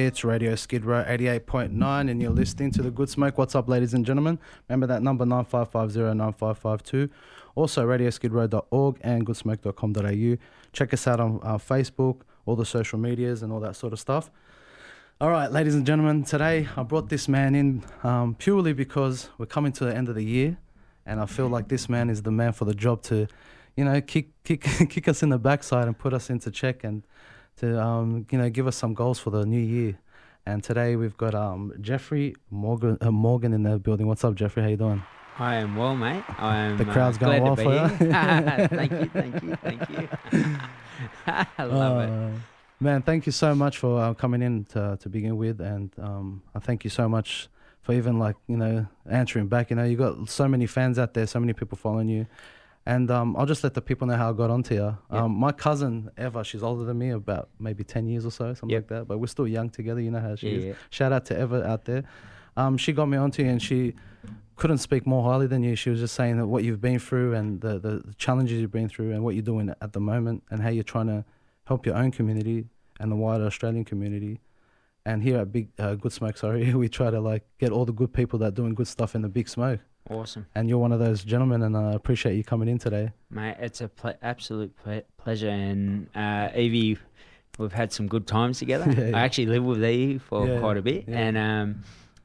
It's Radio Skid Row 88.9 and you're listening to The Good Smoke. What's up, ladies and gentlemen? Remember that number 95509552. Also radioskidrow.org and goodsmoke.com.au. Check us out on Facebook, all the social medias and all that sort of stuff. All right, ladies and gentlemen, today I brought this man in purely because we're coming to the end of the year and I feel like this man is the man for the job to, you know, kick us in the backside and put us into check and to, give us some goals for the new year. And today we've got Jeffrey Morgan in the building. What's up, Jeffrey? How you doing? I am well, mate. The crowd's going well for you. Thank you. I love it. Man, thank you so much for coming in to begin with. And I thank you so much for even answering back. You know, you got so many fans out there, so many people following you. And I'll just let the people know how I got onto you. Yep. My cousin, Eva, she's older than me, about maybe 10 years or so, something like that. But we're still young together, you know how she is. Shout out to Eva out there. She got me onto you and she couldn't speak more highly than you. She was just saying that what you've been through and the challenges you've been through and what you're doing at the moment and how you're trying to help your own community and the wider Australian community. And here at Good Smoke, we try to get all the good people that are doing good stuff in the Big Smoke. Awesome. And you're one of those gentlemen, and I appreciate you coming in today. Mate, it's a absolute pleasure. And Evie, we've had some good times together. I actually lived with Evie for quite a bit. Yeah.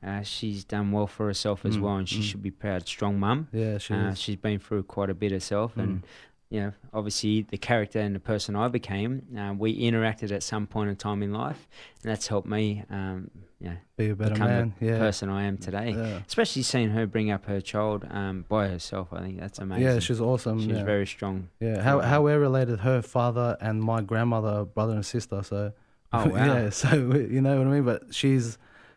And she's done well for herself as well, and she should be proud. Strong mum. Yeah, she is. She's been through quite a bit herself. And, obviously the character and the person I became, we interacted at some point in time in life, and that's helped me be a better become man. The person I am today. Yeah. Especially seeing her bring up her child by herself. I think that's amazing. Yeah, she's awesome. She's very strong. Yeah, how we're related, her father and my grandmother are brother and sister. So, oh, wow. Yeah, so you know what I mean? But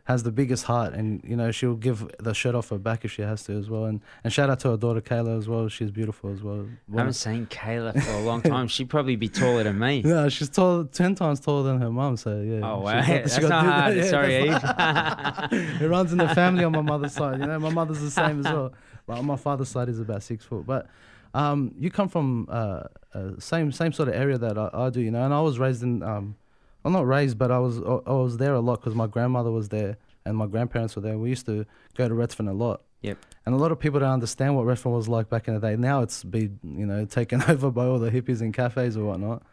has the biggest heart, and she'll give the shirt off her back if she has to as well. And shout out to her daughter Kayla as well. She's beautiful as well. I haven't seen Kayla for a long time. She'd probably be taller than me. Yeah, she's 10 times taller than her mum. So yeah. Oh wow, that's not hard. Yeah, sorry, Eve. It runs in the family on my mother's side. My mother's the same as well. But on my father's side is about 6 foot. But you come from same sort of area that I do. And I was raised in. I'm not raised, but I was there a lot because my grandmother was there and my grandparents were there. We used to go to Redfern a lot. Yep. And a lot of people don't understand what Redfern was like back in the day. Now it's been, taken over by all the hippies and cafes or whatnot.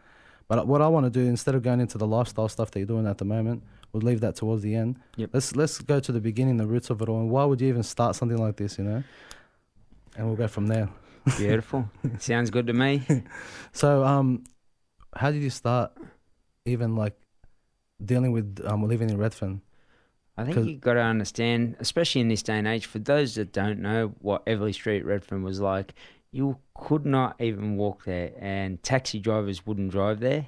But what I want to do, instead of going into the lifestyle stuff that you're doing at the moment, we'll leave that towards the end. Yep. Let's go to the beginning, the roots of it all. And why would you even start something like this, And we'll go from there. Beautiful. Sounds good to me. So how did you start even dealing with living in Redfern? I think you've got to understand, especially in this day and age, for those that don't know what Everleigh Street, Redfern was like, you could not even walk there, and taxi drivers wouldn't drive there.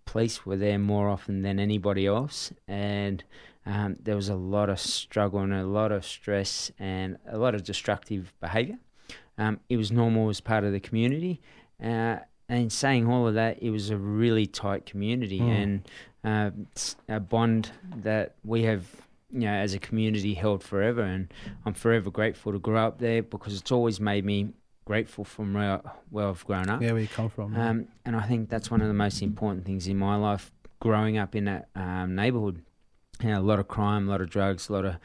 Police were there more often than anybody else, and there was a lot of struggle and a lot of stress and a lot of destructive behaviour. It was normal as part of the community, and saying all of that, it was a really tight community and a bond that we have, as a community held forever. And I'm forever grateful to grow up there because it's always made me grateful from where I've grown up. Yeah, where you come from. And I think that's one of the most important things in my life, growing up in that neighbourhood. A lot of crime, a lot of drugs, a lot of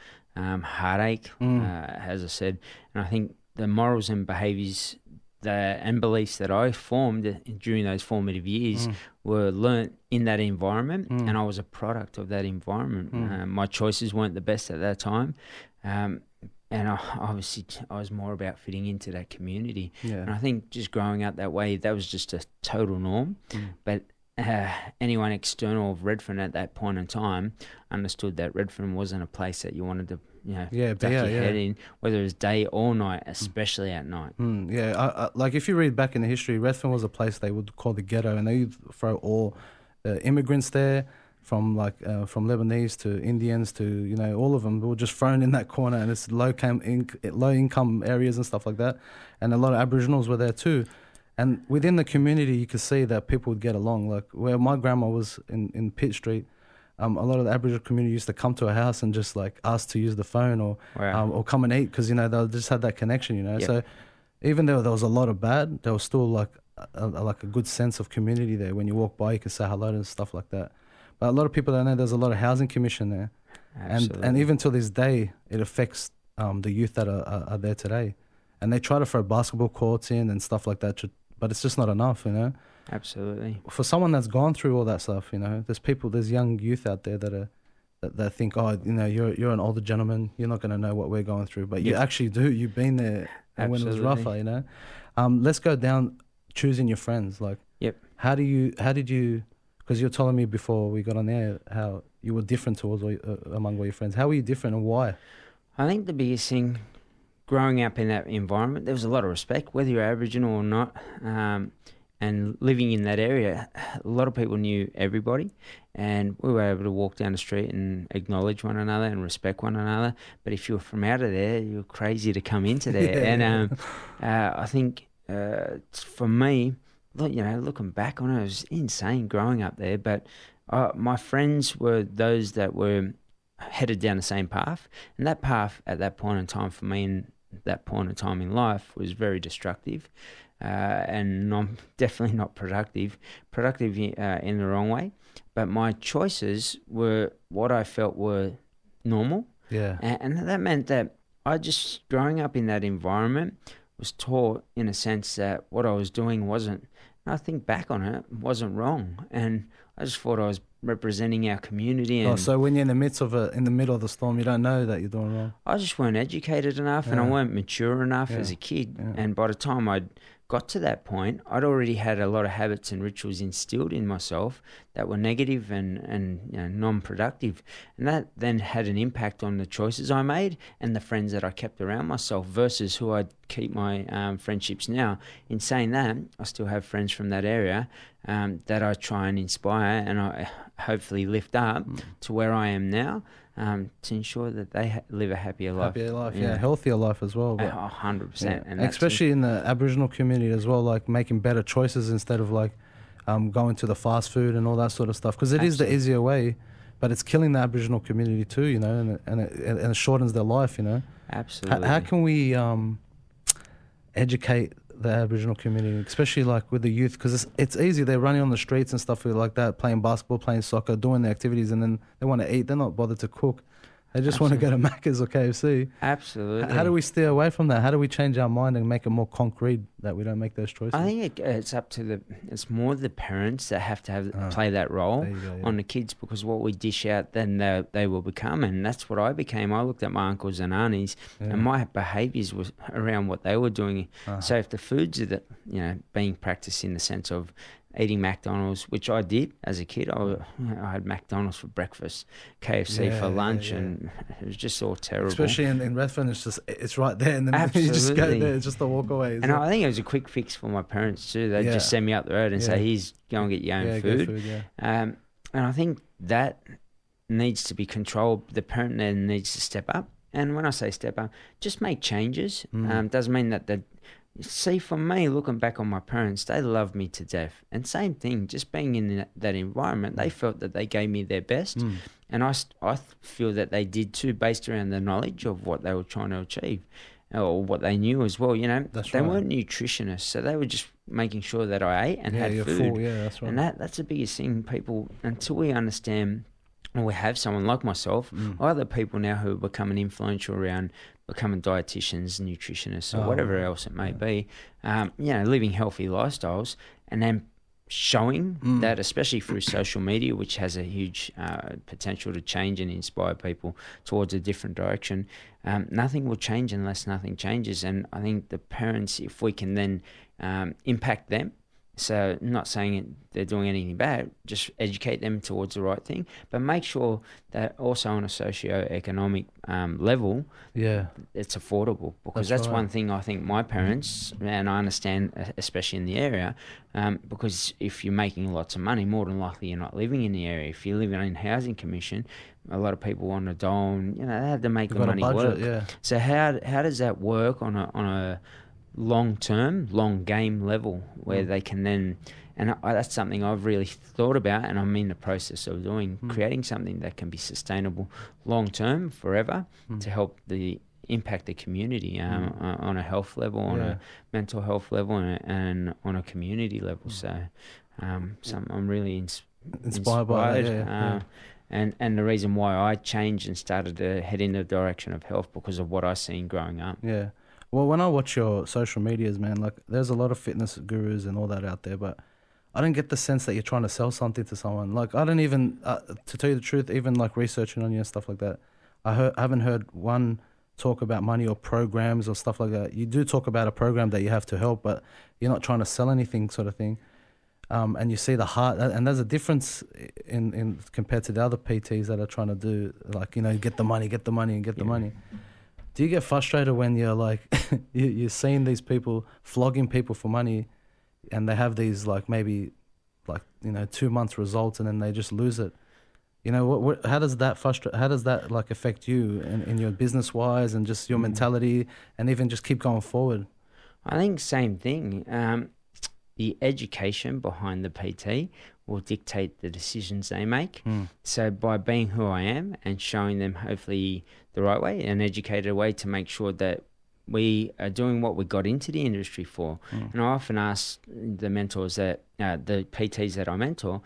heartache, as I said. And I think the morals and behaviours and beliefs that I formed during those formative years were learnt in that environment, and I was a product of that environment. My choices weren't the best at that time, and I was more about fitting into that community. Yeah. And I think just growing up that way, that was just a total norm. But anyone external of Redfern at that point in time understood that Redfern wasn't a place that you wanted to duck your head in, whether it was day or night, especially at night. If you read back in the history, Redfern was a place they would call the ghetto, and they would throw all the immigrants there, from Lebanese to Indians to all of them. They were just thrown in that corner, and it's low income areas and stuff like that, and a lot of Aboriginals were there too. And within the community, you could see that people would get along. Like where my grandma was in Pitt Street, a lot of the Aboriginal community used to come to her house and just ask to use the phone or come and eat because they just had that connection. Yep. So even though there was a lot of bad, there was still a good sense of community there. When you walk by, you could say hello and stuff like that. But a lot of people don't know there's a lot of housing commission there. Absolutely. And even till this day, it affects the youth that are there today. And they try to throw basketball courts in and stuff like that, but it's just not enough, you know? Absolutely. For someone that's gone through all that stuff, you know, there's young youth out there that think, oh, you know, you're an older gentleman, you're not going to know what we're going through. But you actually do. You've been there and when it was rougher, you know? Let's go down choosing your friends. Like, Yep. how did you, because you're telling me before we got on there how you were different towards among all your friends. How were you different and why? I think the biggest thing, growing up in that environment, there was a lot of respect, whether you're Aboriginal or not. And living in that area, a lot of people knew everybody, and we were able to walk down the street and acknowledge one another and respect one another. But if you were from out of there, you were crazy to come into there. And I think for me, you know, looking back on it, it was insane growing up there. But my friends were those that were headed down the same path, and that path at that point in time for me, and that point in time in life, was very destructive. And definitely not productive in the wrong way. But my choices were what I felt were normal. Yeah. And that meant that I just, growing up in that environment, was taught in a sense that what I was doing wasn't, I think back on it, wasn't wrong. And I just thought I was representing our community. And so when you're in the middle of the storm, you don't know that you're doing wrong. I just weren't educated enough, and I weren't mature enough as a kid. Yeah. And by the time I'd got to that point, I'd already had a lot of habits and rituals instilled in myself that were negative and you know, non-productive. And that then had an impact on the choices I made and the friends that I kept around myself versus who I'd keep my friendships now. In saying that, I still have friends from that area that I try and inspire, and I hopefully lift up to where I am now. To ensure that they live a happier life. Healthier life as well. 100%. Yeah. And especially in the Aboriginal community as well, like making better choices instead of like going to the fast food and all that sort of stuff. Because it is the easier way, but it's killing the Aboriginal community too, you know, and it shortens their life, you know. Absolutely. How can we educate the Aboriginal community, especially like with the youth? Because it's easy, they're running on the streets and stuff like that, playing basketball, playing soccer, doing the activities, and then they want to eat. They're not bothered to cook. They just want to go to Macca's or KFC. Absolutely. How do we steer away from that? How do we change our mind and make it more concrete that we don't make those choices? I think it's up to it's more the parents that have to play that role on the kids, because what we dish out, then they will become, and that's what I became. I looked at my uncles and aunties, and my behaviours were around what they were doing. So if the foods that, you know, being practiced in the sense of eating McDonald's, which I did as a kid. I had McDonald's for breakfast, KFC for lunch, and it was just all terrible. Especially in Redfern, it's right there, and then you just go there. It's just a walk away. And I think it was a quick fix for my parents too. They'd just send me up the road and say, "Here's, go and get your own food." And I think that needs to be controlled. The parent then needs to step up. And when I say step up, just make changes. Doesn't mean that the See, for me, looking back on my parents, they loved me to death. And same thing, just being in that environment, they felt that they gave me their best. And I feel that they did too, based around the knowledge of what they were trying to achieve, or what they knew as well. You know, they weren't nutritionists, so they were just making sure that I ate and had food. Full. Yeah, that's right. And that's the biggest thing, people, until we understand, or we have someone like myself, or other people now who are becoming influential around becoming dietitians, nutritionists, or whatever else it may be, you know, living healthy lifestyles, and then showing that, especially through social media, which has a huge potential to change and inspire people towards a different direction. Nothing will change unless nothing changes. And I think the parents, if we can then impact them, so not saying they're doing anything bad, just educate them towards the right thing, but make sure that also on a socio-economic level, it's affordable. Because that's one thing I think my parents, and I understand, especially in the area, because if you're making lots of money, more than likely you're not living in the area. If you're living in housing commission, a lot of people want to dole, you know, they have to make the money work. So how does that work on a long-term, long-game level where they can then, and that's something I've really thought about, and I'm in the process of doing, creating something that can be sustainable long-term, forever, to help impact the community on a health level, on a mental health level, and on a community level. So I'm really inspired by that, And the reason why I changed and started to head in the direction of health because of what I seen growing up. Yeah. Well, when I watch your social medias, man, like there's a lot of fitness gurus and all that out there, but I don't get the sense that you're trying to sell something to someone. Like I don't even, to tell you the truth, even like researching on you and stuff like that, I haven't heard one talk about money or programs or stuff like that. You do talk about a program that you have to help, but you're not trying to sell anything, sort of thing. And you see the heart, and there's a difference in compared to the other PTs that are trying to do, like, you know, get the money and get the money. Do you get frustrated when you're like, you're seeing these people flogging people for money, and they have these like maybe like, you know, 2 months results, and then they just lose it? You know, how does that frustrate? How does that like affect you in your business wise and just your mentality, and even just keep going forward? I think same thing. The education behind the PT will dictate the decisions they make. So by being who I am and showing them hopefully the right way, an educated way to make sure that we are doing what we got into the industry for. And I often ask the mentors that, the PTs that I mentor,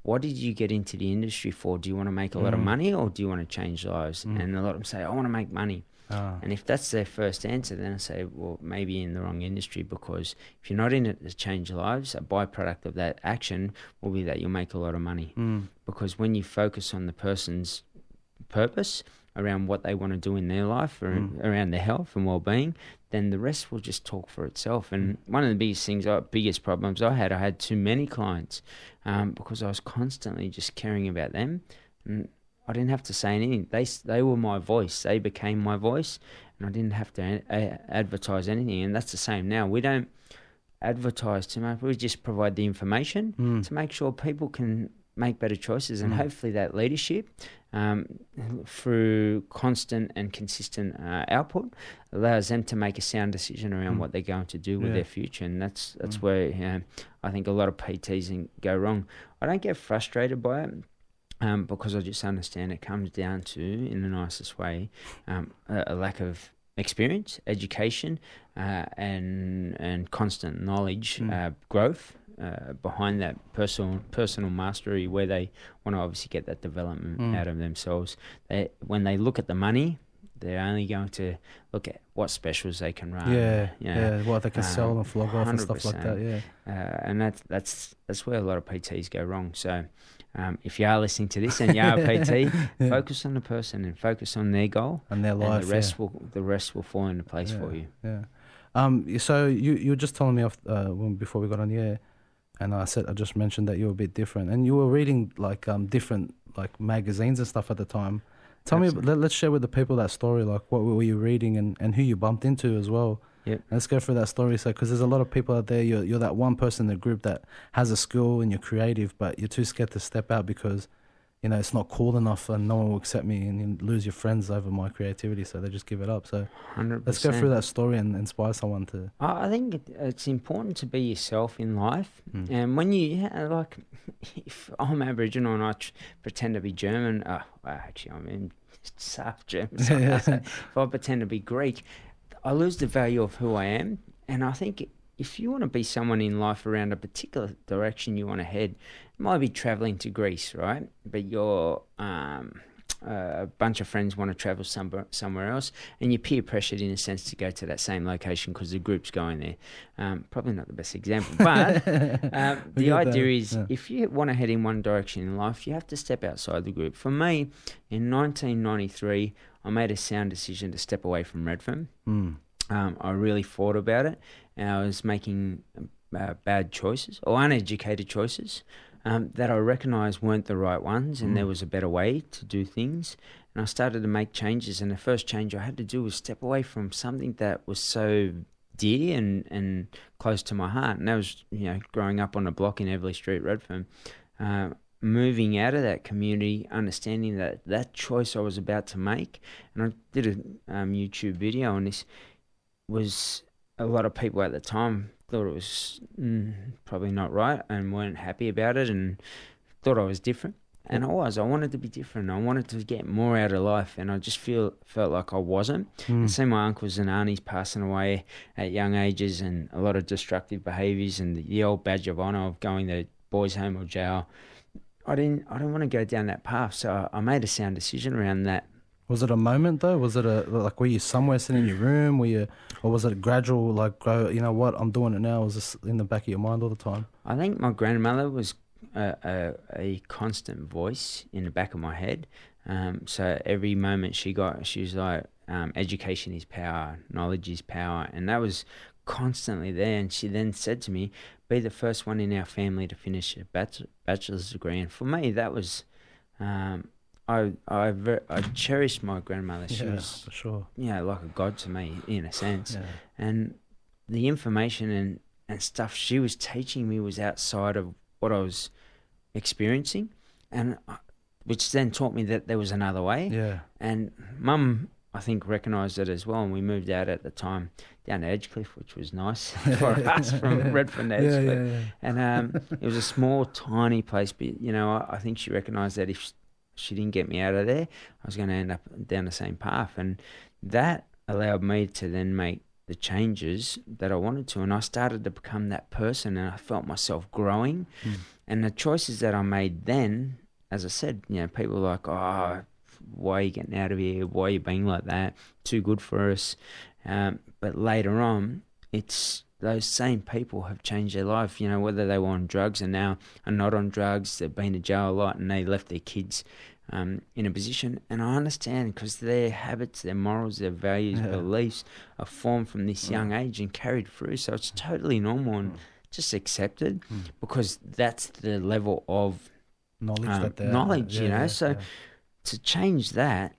what did you get into the industry for? Do you want to make a lot of money, or do you want to change lives? And a lot of them say, I want to make money. And if that's their first answer, then I say, well, maybe in the wrong industry, because if you're not in it to change lives, a byproduct of that action will be that you'll make a lot of money. Because when you focus on the person's purpose around what they want to do in their life, or around their health and well-being, then the rest will just talk for itself. And one of the biggest problems I had too many clients, because I was constantly just caring about them. And I didn't have to say anything. They were my voice. They became my voice, and I didn't have to advertise anything. And that's the same now. We don't advertise too much. We just provide the information to make sure people can make better choices, and hopefully that leadership, through constant and consistent output, allows them to make a sound decision around what they're going to do with their future. And that's where I think a lot of PTs go wrong. I don't get frustrated by it. Because I just understand it comes down to, in the nicest way, a lack of experience, education, and constant knowledge, growth behind that personal mastery, where they want to obviously get that development out of themselves. When they look at the money, they're only going to look at what specials they can run. What they can sell and flog off and stuff like that. And that's where a lot of PTs go wrong. So if you are listening to this and you are a PT, focus on the person and focus on their goal and their life. And the rest will fall into place for you. So you were just telling me off before we got on the air, and I just mentioned that you were a bit different, and you were reading like different like magazines and stuff at the time. Tell me, let's share with the people that story, like what were you reading and who you bumped into as well. Let's go through that story. So, because there's a lot of people out there, you're that one person in the group that has a skill and you're creative, but you're too scared to step out because, you know, it's not cool enough and no one will accept me, and you lose your friends over my creativity, so they just give it up. So 100%. Let's go through that story and inspire someone to... I think it's important to be yourself in life. And when you, like, if I'm Aboriginal and I pretend to be German, actually I'm in South German, so if I pretend to be Greek, I lose the value of who I am. And I think if you want to be someone in life around a particular direction you want to head, it might be traveling to Greece, right? But you're a bunch of friends want to travel somewhere else, and you're peer pressured in a sense to go to that same location because the group's going there. Probably not the best example, but the idea is if you want to head in one direction in life, you have to step outside the group. For me, in 1993, I made a sound decision to step away from Redfern. I really thought about it, and I was making bad choices or uneducated choices that I recognised weren't the right ones, and there was a better way to do things. And I started to make changes, and the first change I had to do was step away from something that was so dear and close to my heart. And that was, you know, growing up on a block in Everleigh Street, Redfern. Moving out of that community, understanding that choice I was about to make. And I did a YouTube video on this. Was a lot of people at the time thought it was probably not right and weren't happy about it and thought I was different. And I wanted to be different. I wanted to get more out of life, and I just felt like I wasn't. And see my uncles and aunties passing away at young ages, and a lot of destructive behaviours, and the old badge of honour of going to boys' home or jail I didn't want to go down that path. So I made a sound decision around that. Was it a moment though? Was it were you somewhere sitting in your room? Or was it a gradual, like, go, you know what, I'm doing it now? Was this in the back of your mind all the time? I think my grandmother was a constant voice in the back of my head. So every moment she was like, education is power, knowledge is power. And that was constantly there. And she then said to me, be the first one in our family to finish a bachelor's degree. And for me, that was, I cherished my grandmother. She was, for sure, like a god to me in a sense. Yeah. And the information and stuff she was teaching me was outside of what I was experiencing, and which then taught me that there was another way. Yeah. And Mum, I think, recognised it as well, and we moved out at the time down to Edgecliff, which was nice for us from Redfern to Edgecliff. Yeah. And it was a small, tiny place, but I think she recognised that if she didn't get me out of there, I was going to end up down the same path, and that allowed me to then make the changes that I wanted to, and I started to become that person, and I felt myself growing. And the choices that I made then, as I said, people were like, oh, why are you getting out of here? Why are you being like that? Too good for us. But later on, it's those same people have changed their life, whether they were on drugs and now are not on drugs, they've been to jail a lot and they left their kids in a position. And I understand, because their habits, their morals, their values, beliefs are formed from this young age and carried through. So it's totally normal and just accepted, because that's the level of knowledge, to change that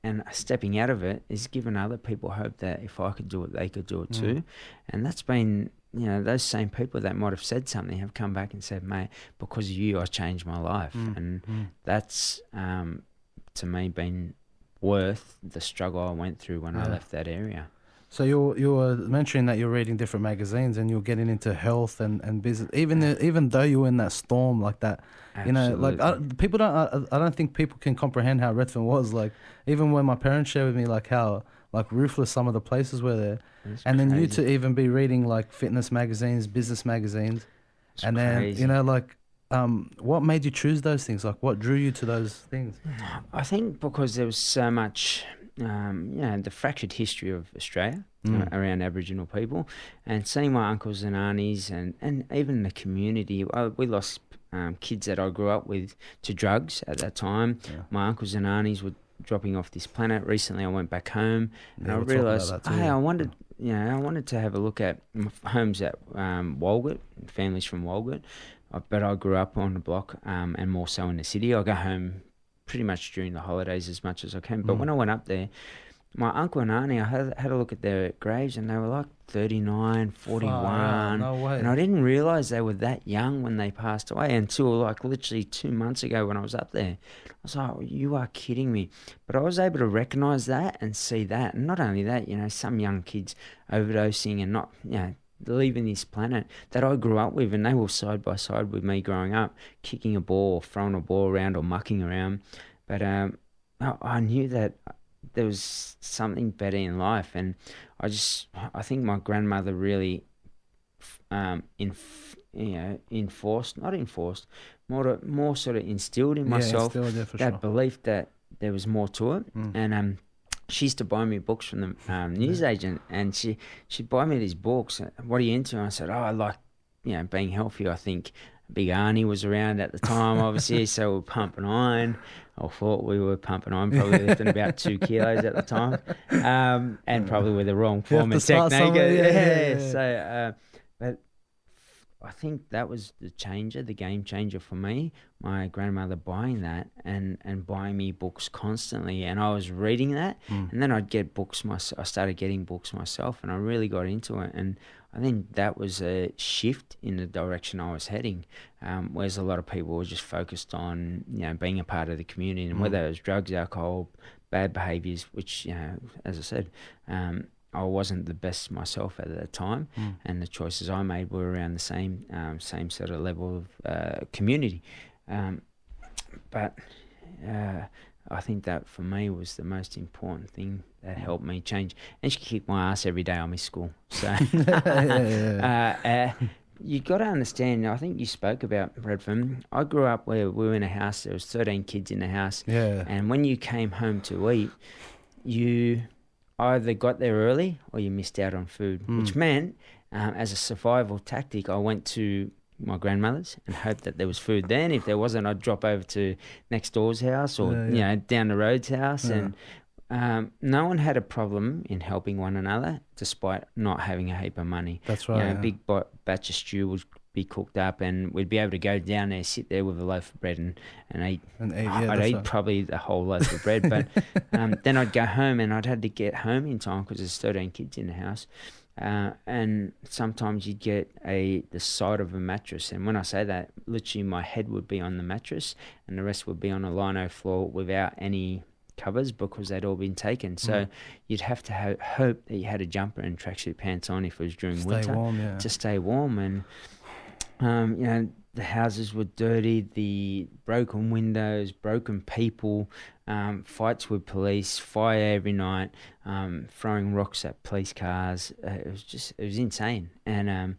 and stepping out of it is giving other people hope that if I could do it, they could do it too. And that's been, those same people that might have said something have come back and said, mate, because of you, I changed my life. And that's, to me, been worth the struggle I went through when I left that area. So you were mentioning that you're reading different magazines and you're getting into health and business, even though you were in that storm like that. Absolutely. I don't think people can comprehend how Redfern was. Like, even when my parents shared with me, like, how like ruthless some of the places were there. That's and crazy. Then you to even be reading like fitness magazines, business magazines. It's and crazy. then, what made you choose those things? Like, what drew you to those things? I think because there was so much, the fractured history of Australia around Aboriginal people, and seeing my uncles and aunties and even the community. We lost kids that I grew up with to drugs at that time. Yeah. My uncles and aunties were dropping off this planet. Recently, I went back home and I realised, hey, I wanted to have a look at homes at Walgett, families from Walgett. But I grew up on the block and more so in the city. I go home pretty much during the holidays as much as I can. But when I went up there, my uncle and auntie, I had a look at their graves and they were like 39, 41. No way. And I didn't realise they were that young when they passed away until like literally 2 months ago when I was up there. I was like, oh, you are kidding me. But I was able to recognise that and see that. And not only that, some young kids overdosing and not, leaving this planet that I grew up with, and they were side by side with me growing up, kicking a ball or throwing a ball around or mucking around. But I knew that there was something better in life, and I think my grandmother really more sort of instilled in myself that belief that there was more to it. And she used to buy me books from the newsagent, and she'd buy me these books. What are you into? And I said, oh, I like being healthy. I think Big Arnie was around at the time, obviously, so we were pumping iron. I thought we were pumping iron, probably lifting about 2 kilos at the time, and probably with the wrong form and technique. So, but I think that was the game changer for me. My grandmother buying that and buying me books constantly, and I was reading that, and then I'd get books I started getting books myself, and I really got into it, and I think that was a shift in the direction I was heading, whereas a lot of people were just focused on being a part of the community, and whether it was drugs, alcohol, bad behaviours, which as I said, I wasn't the best myself at that time, and the choices I made were around the same sort of level of community. But I think that for me was the most important thing that helped me change. And she kicked my ass every day. I miss school, so you got to understand, I think you spoke about Redfern. I grew up where we were in a house, there was 13 kids in the house. Yeah. And when you came home to eat, you either got there early or you missed out on food, which meant as a survival tactic, I went to my grandmother's and hoped that there was food there. And if there wasn't, I'd drop over to next door's house or you know, down the road's house. And no one had a problem in helping one another despite not having a heap of money. That's right. You know, a big batch of stew would be cooked up and we'd be able to go down there, sit there with a loaf of bread and eat. I'd eat probably the whole loaf of bread, but then I'd go home and I'd had to get home in time because there's 13 kids in the house. And sometimes you'd get the side of a mattress, and when I say that, literally my head would be on the mattress and the rest would be on a lino floor without any covers because they'd all been taken. So you'd have to hope that you had a jumper and tracksuit pants on if it was during winter to stay warm. And you know, the houses were dirty, the broken windows, broken people, fights with police, fire every night, throwing rocks at police cars. It was insane. And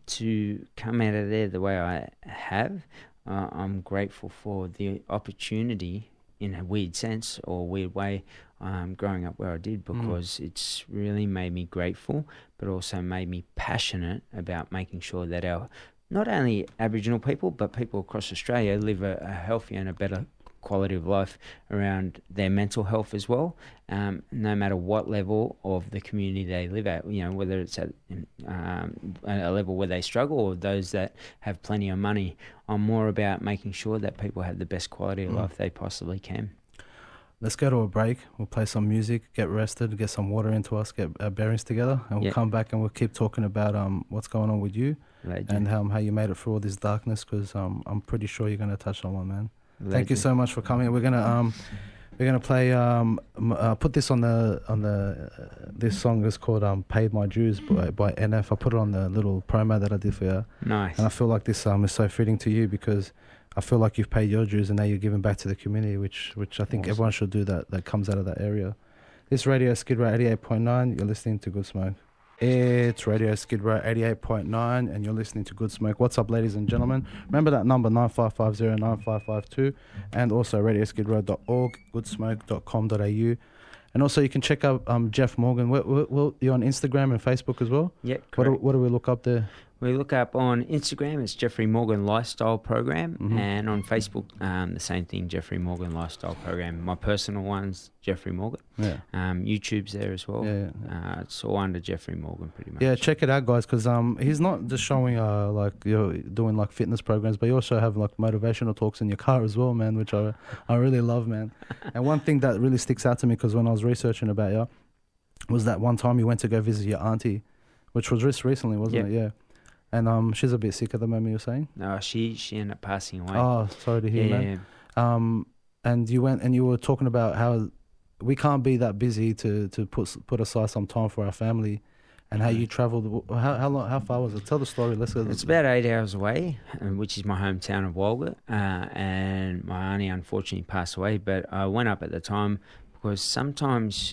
to come out of there the way I have, I'm grateful for the opportunity in a weird sense or weird way growing up where I did, because it's really made me grateful but also made me passionate about making sure that our not only Aboriginal people, but people across Australia live a healthier and a better quality of life around their mental health as well, no matter what level of the community they live at, you know, whether it's at a level where they struggle or those that have plenty of money. I'm more about making sure that people have the best quality of life they possibly can. Let's go to a break. We'll play some music, get rested, get some water into us, get our bearings together, and we'll come back and we'll keep talking about what's going on with you. Legend. And how you made it through all this darkness, because I'm pretty sure you're going to touch on one, man. Legend. Thank you so much for coming. We're gonna play put this on the this song is called "Paid My Dues" by NF. I put it on the little promo that I did for you. Nice. And I feel like this is so fitting to you because I feel like you've paid your dues and now you're giving back to the community, which I think everyone should do that comes out of that area. This Radio Skid Row 88.9. You're listening to Good Smoke. It's Radio Skid Row 88.9 and you're listening to Good Smoke. What's up, ladies and gentlemen? Remember that number 95509552 and also radioskidrow.org, goodsmoke.com.au. And also you can check out Jeff Morgan. You're on Instagram and Facebook as well? Yeah, correct. What do we look up there? We look up on Instagram, it's Jeffrey Morgan Lifestyle Program, and on Facebook, the same thing, Jeffrey Morgan Lifestyle Program. My personal one's Jeffrey Morgan. Yeah. YouTube's there as well. Yeah. It's all under Jeffrey Morgan, pretty much. Yeah, check it out, guys, because he's not just showing like you're doing like fitness programs, but you also have like motivational talks in your car as well, man, which I really love, man. And one thing that really sticks out to me, because when I was researching about you, was that one time you went to go visit your auntie, which was just recently, wasn't it? Yeah. And she's a bit sick at the moment, you're saying? No, she ended up passing away. Oh, sorry to hear, man. And you went and you were talking about how we can't be that busy to put aside some time for our family, and how you travelled. How far was it? Tell the story. Let's go. It's about 8 hours away, which is my hometown of Walgett. And my auntie unfortunately passed away, but I went up at the time because sometimes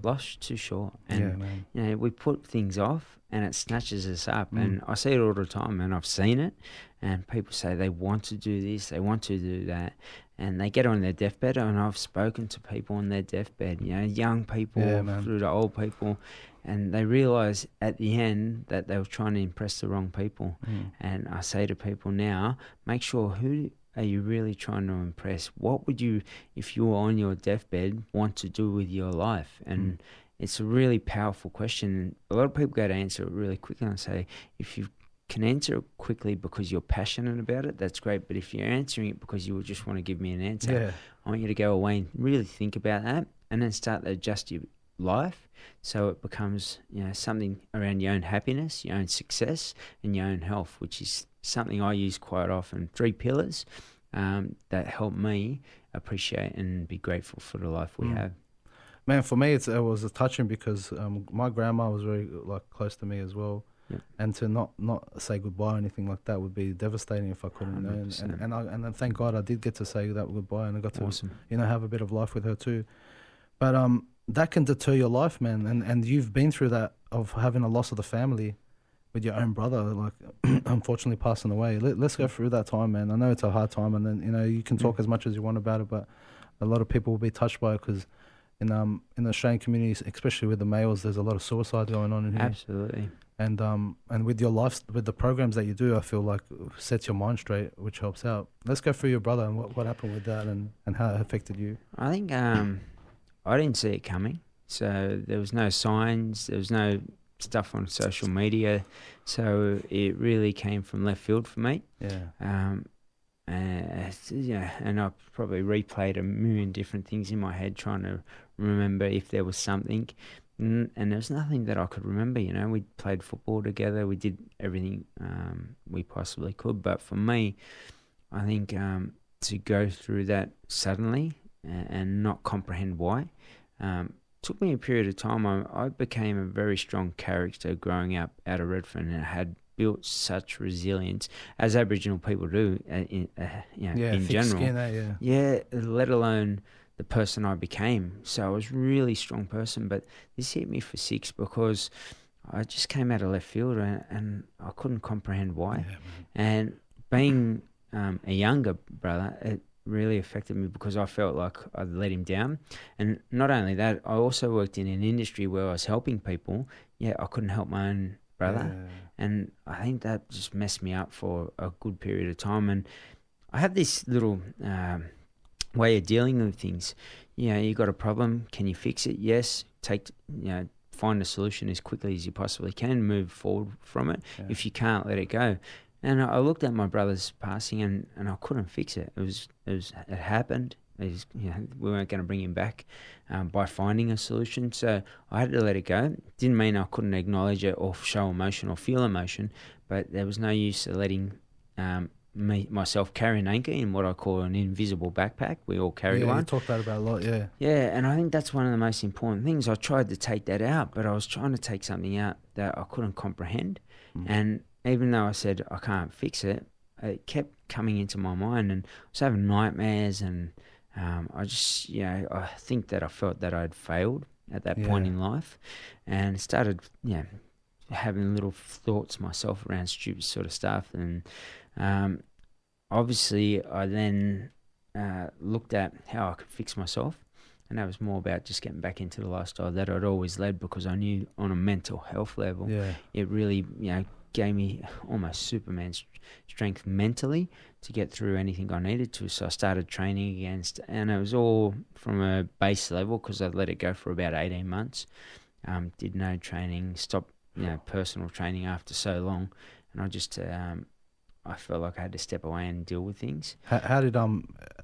life's too short, and you know, we put things off and it snatches us up. And I see it all the time, and I've seen it, and people say they want to do this, they want to do that, and they get on their deathbed. And I've spoken to people on their deathbed, you know, young people through to old people, and they realise at the end that they were trying to impress the wrong people. And I say to people now, make sure, who are you really trying to impress? What would you, if you were on your deathbed, want to do with your life? And it's a really powerful question. A lot of people go to answer it really quickly, and I say, if you can answer it quickly because you're passionate about it, that's great. But if you're answering it because you just want to give me an answer, I want you to go away and really think about that, and then start to adjust your life so it becomes, you know, something around your own happiness, your own success, and your own health, which is something I use quite often. 3 pillars that help me appreciate and be grateful for the life we have. Man, for me, it was touching because my grandma was very close to me as well, and to not say goodbye or anything like that would be devastating if I couldn't. You know? And then thank God I did get to say that goodbye, and I got to have a bit of life with her too. But that can deter your life, man, and you've been through that of having a loss of the family with your own brother, like unfortunately passing away. Let's go through that time, man. I know it's a hard time, and then you can talk as much as you want about it, but a lot of people will be touched by it because in the Australian community, especially with the males, there's a lot of suicide going on in here. Absolutely. And with your life, with the programs that you do, I feel like sets your mind straight, which helps out. Let's go through your brother and what happened with that and how it affected you. I think I didn't see it coming. So there was no signs, there was no stuff on social media. So it really came from left field for me. Yeah. And I probably replayed a million different things in my head trying to remember if there was something. And there was nothing that I could remember, We played football together. We did everything we possibly could. But for me, I think to go through that suddenly and not comprehend why, took me a period of time. I became a very strong character growing up out of Redfern, and had built such resilience, as Aboriginal people do, in general. Skin, let alone the person I became. So I was a really strong person, but this hit me for six because I just came out of left field and I couldn't comprehend why. Yeah, and being a younger brother, it really affected me because I felt like I'd let him down. And not only that, I also worked in an industry where I was helping people. I couldn't help my own brother. Yeah. And I think that just messed me up for a good period of time. And I have this little way of dealing with things. You got a problem, can you fix it? Yes. Find a solution as quickly as you possibly can, move forward from it. Yeah. If you can't, let it go. And I looked at my brother's passing and I couldn't fix it. It happened. We weren't going to bring him back by finding a solution. So I had to let it go. Didn't mean I couldn't acknowledge it or show emotion or feel emotion, but there was no use of letting myself carry an anchor in what I call an invisible backpack. We all carry one. Yeah, you talk about a lot, yeah. Yeah, and I think that's one of the most important things. I tried to take that out, but I was trying to take something out that I couldn't comprehend. And even though I said I can't fix it, it kept coming into my mind, and I was having nightmares, and I just, I think that I felt that I'd failed at that point in life, and started, having little thoughts myself around stupid sort of stuff. And obviously I then looked at how I could fix myself, and that was more about just getting back into the lifestyle that I'd always led, because I knew on a mental health level, it really, gave me almost Superman strength mentally to get through anything I needed to. So I started training against, and it was all from a base level because I let it go for about 18 months. Did no training, stopped, personal training after so long, and I just I felt like I had to step away and deal with things. How did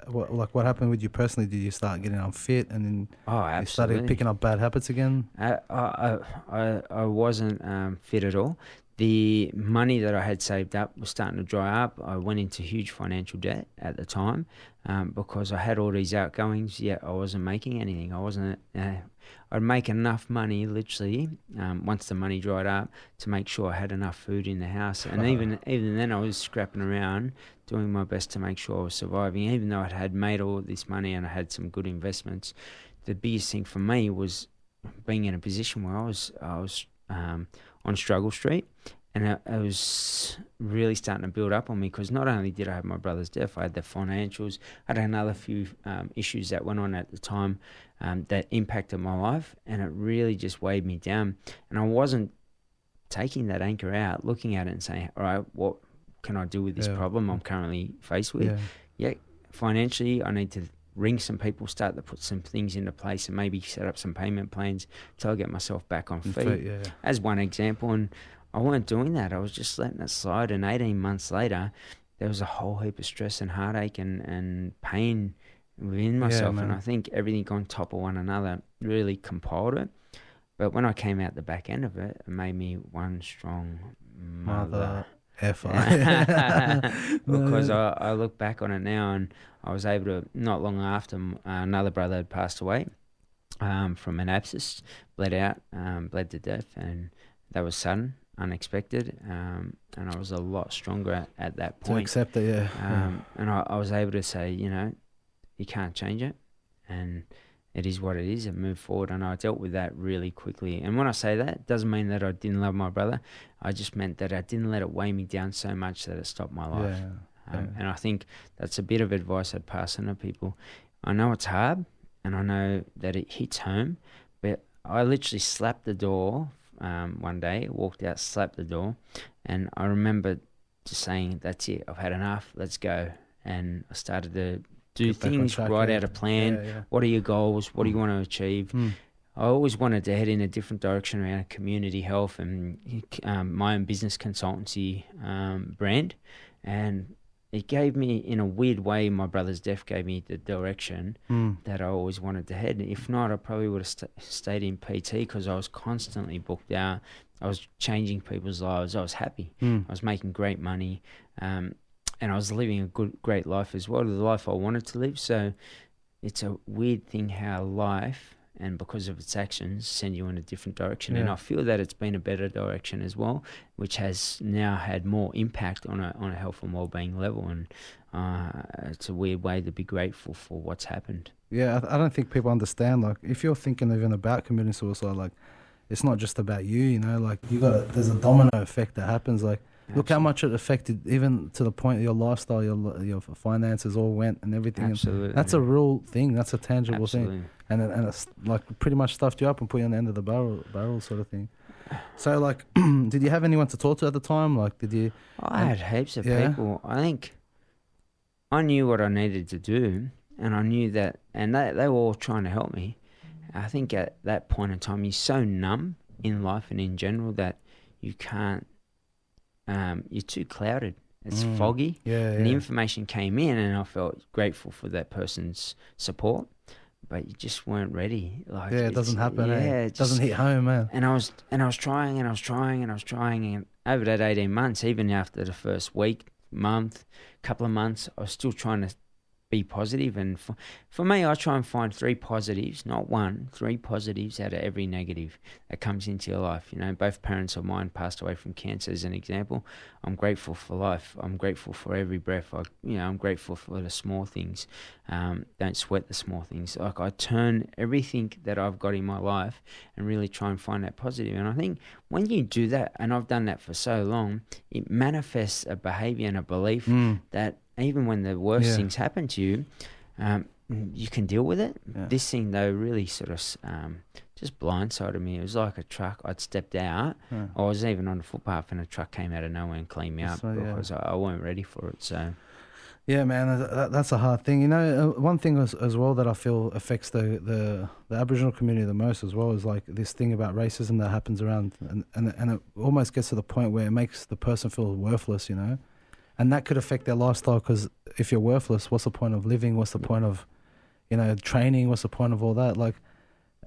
what happened with you personally? Did you start getting unfit and then you started picking up bad habits again? I wasn't fit at all. The money that I had saved up was starting to dry up. I went into huge financial debt at the time because I had all these outgoings, yet I wasn't making anything. I wasn't. I'd make enough money, literally, once the money dried up, to make sure I had enough food in the house. And even then, I was scrapping around, doing my best to make sure I was surviving. Even though I had made all this money and I had some good investments, the biggest thing for me was being in a position where I was on Struggle Street, and it was really starting to build up on me, because not only did I have my brother's death, I had the financials, I had another few issues that went on at the time that impacted my life, and it really just weighed me down. And I wasn't taking that anchor out, looking at it and saying, all right, what can I do with this problem I'm currently faced with? Financially, I need to ring some people, start to put some things into place, and maybe set up some payment plans till I get myself back on feet, as one example. And I weren't doing that. I was just letting it slide. And 18 months later, there was a whole heap of stress and heartache and pain within myself. And I think everything on top of one another really compiled it. But when I came out the back end of it, it made me one strong mother. Because I look back on it now, and I was able to, not long after, another brother had passed away from an abscess, bled to death, and that was sudden, unexpected, and I was a lot stronger at that point. To accept it, and I was able to say, you can't change it, and it is what it is and move forward. And I dealt with that really quickly. And when I say that, it doesn't mean that I didn't love my brother. I just meant that I didn't let it weigh me down so much that it stopped my life. And I think that's a bit of advice I'd pass on to people. I know it's hard and I know that it hits home, but I literally slapped the door one day, walked out, slapped the door, and I remember just saying, that's it, I've had enough, let's go. And I started to do things, write out a plan. What are your goals? What do you want to achieve? I always wanted to head in a different direction around community health and my own business consultancy brand. And it gave me, in a weird way, my brother's death gave me the direction that I always wanted to head. If not, I probably would have stayed in PT because I was constantly booked out. I was changing people's lives. I was happy. I was making great money. And I was living a great life as well, the life I wanted to live. So it's a weird thing how life, and because of its actions, send you in a different direction. And I feel that it's been a better direction as well, which has now had more impact on a health and wellbeing level. And it's a weird way to be grateful for what's happened. Yeah, I don't think people understand. Like, if you're thinking even about community suicide, like, it's not just about you, you know, like, there's a domino effect that happens. Like, look how much it affected, even to the point your lifestyle, your finances all went and everything. Absolutely. And that's a real thing. That's a tangible thing. And it's like pretty much stuffed you up and put you on the end of the barrel sort of thing. So, like, did you have anyone to talk to at the time? Like, did you? I had heaps of people. I think I knew what I needed to do, and I knew that, and they were all trying to help me. I think at that point in time, you're so numb in life and in general that you can't. You're too clouded. It's foggy. And the information came in, and I felt grateful for that person's support, but you just weren't ready. Like, it doesn't happen. It doesn't hit home, man. And I was trying, and over that 18 months, even after the first week, month, couple of months, I was still trying to be positive. And for me, I try and find 3 positives, not 1, 3 positives out of every negative that comes into your life. You know, both parents of mine passed away from cancer as an example. I'm grateful for life. I'm grateful for every breath. I'm grateful for the small things. Don't sweat the small things. Like, I turn everything that I've got in my life and really try and find that positive. And I think when you do that, and I've done that for so long, it manifests a behavior and a belief that even when the worst things happen to you, you can deal with it. This thing, though, really sort of just blindsided me. It was like a truck. I'd stepped out. I was even on the footpath, and a truck came out of nowhere and cleaned me up because I weren't ready for it. So, yeah, man, that's a hard thing. You know, one thing as well that I feel affects the Aboriginal community the most as well is like this thing about racism that happens around, and it almost gets to the point where it makes the person feel worthless, you know. And that could affect their lifestyle, because if you're worthless, what's the point of living? What's the point of, you know, training? What's the point of all that? Like,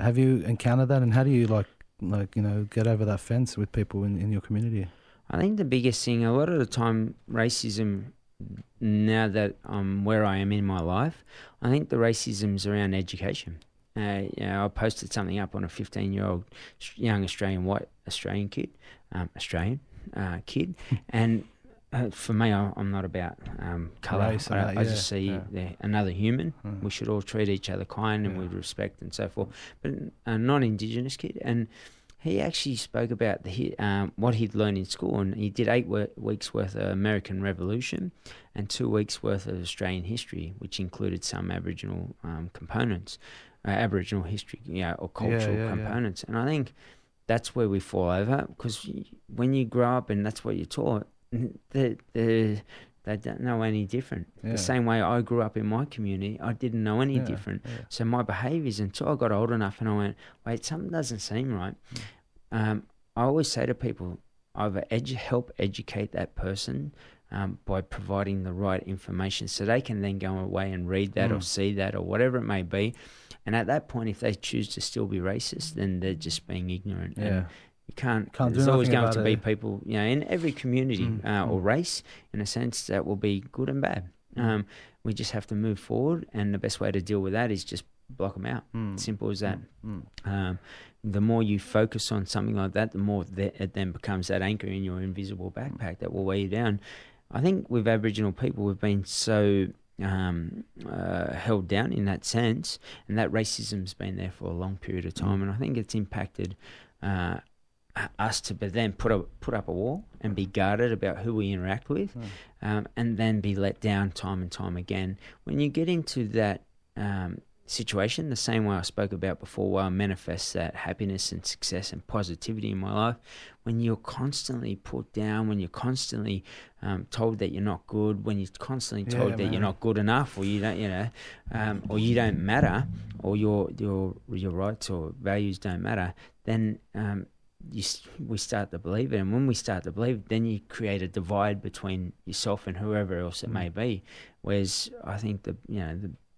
have you encountered that? And how do you, like you know, get over that fence with people in your community? I think the biggest thing, a lot of the time, racism, now that I'm where I am in my life, I think the racism's around education. You know, I posted something up on a 15-year-old young white Australian kid, and for me, I'm not about colour. Race, I just see another human. We should all treat each other kind and with respect and so forth. But a non-Indigenous kid, and he actually spoke about what he'd learned in school, and he did 8 weeks worth of American Revolution and 2 weeks worth of Australian history, which included some Aboriginal components, Aboriginal history, or cultural components. And I think that's where we fall over, because when you grow up and that's what you're taught, they don't know any different. The same way I grew up in my community, I didn't know any different. So my behaviours, until I got old enough and I went, wait, something doesn't seem right. I always say to people, either help educate that person by providing the right information so they can then go away and read that or see that or whatever it may be. And at that point, if they choose to still be racist, then they're just being ignorant. And you can't there's always going to be people, in every community or race, in a sense, that will be good and bad. We just have to move forward, and the best way to deal with that is just block them out. Simple as that. The more you focus on something like that, the more it then becomes that anchor in your invisible backpack that will weigh you down. I think with Aboriginal people, we've been so held down in that sense, and that racism's been there for a long period of time, and I think it's impacted us to then put up a wall and be guarded about who we interact with, and then be let down time and time again. When you get into that situation, the same way I spoke about before, where I manifest that happiness and success and positivity in my life, when you're constantly put down, when you're constantly told that you're not good, when you're constantly told that you're not good enough, or you don't, or you don't matter, or your rights or values don't matter, then we start to believe it. And when we start to believe it, then you create a divide between yourself and whoever else it may be. Whereas I think the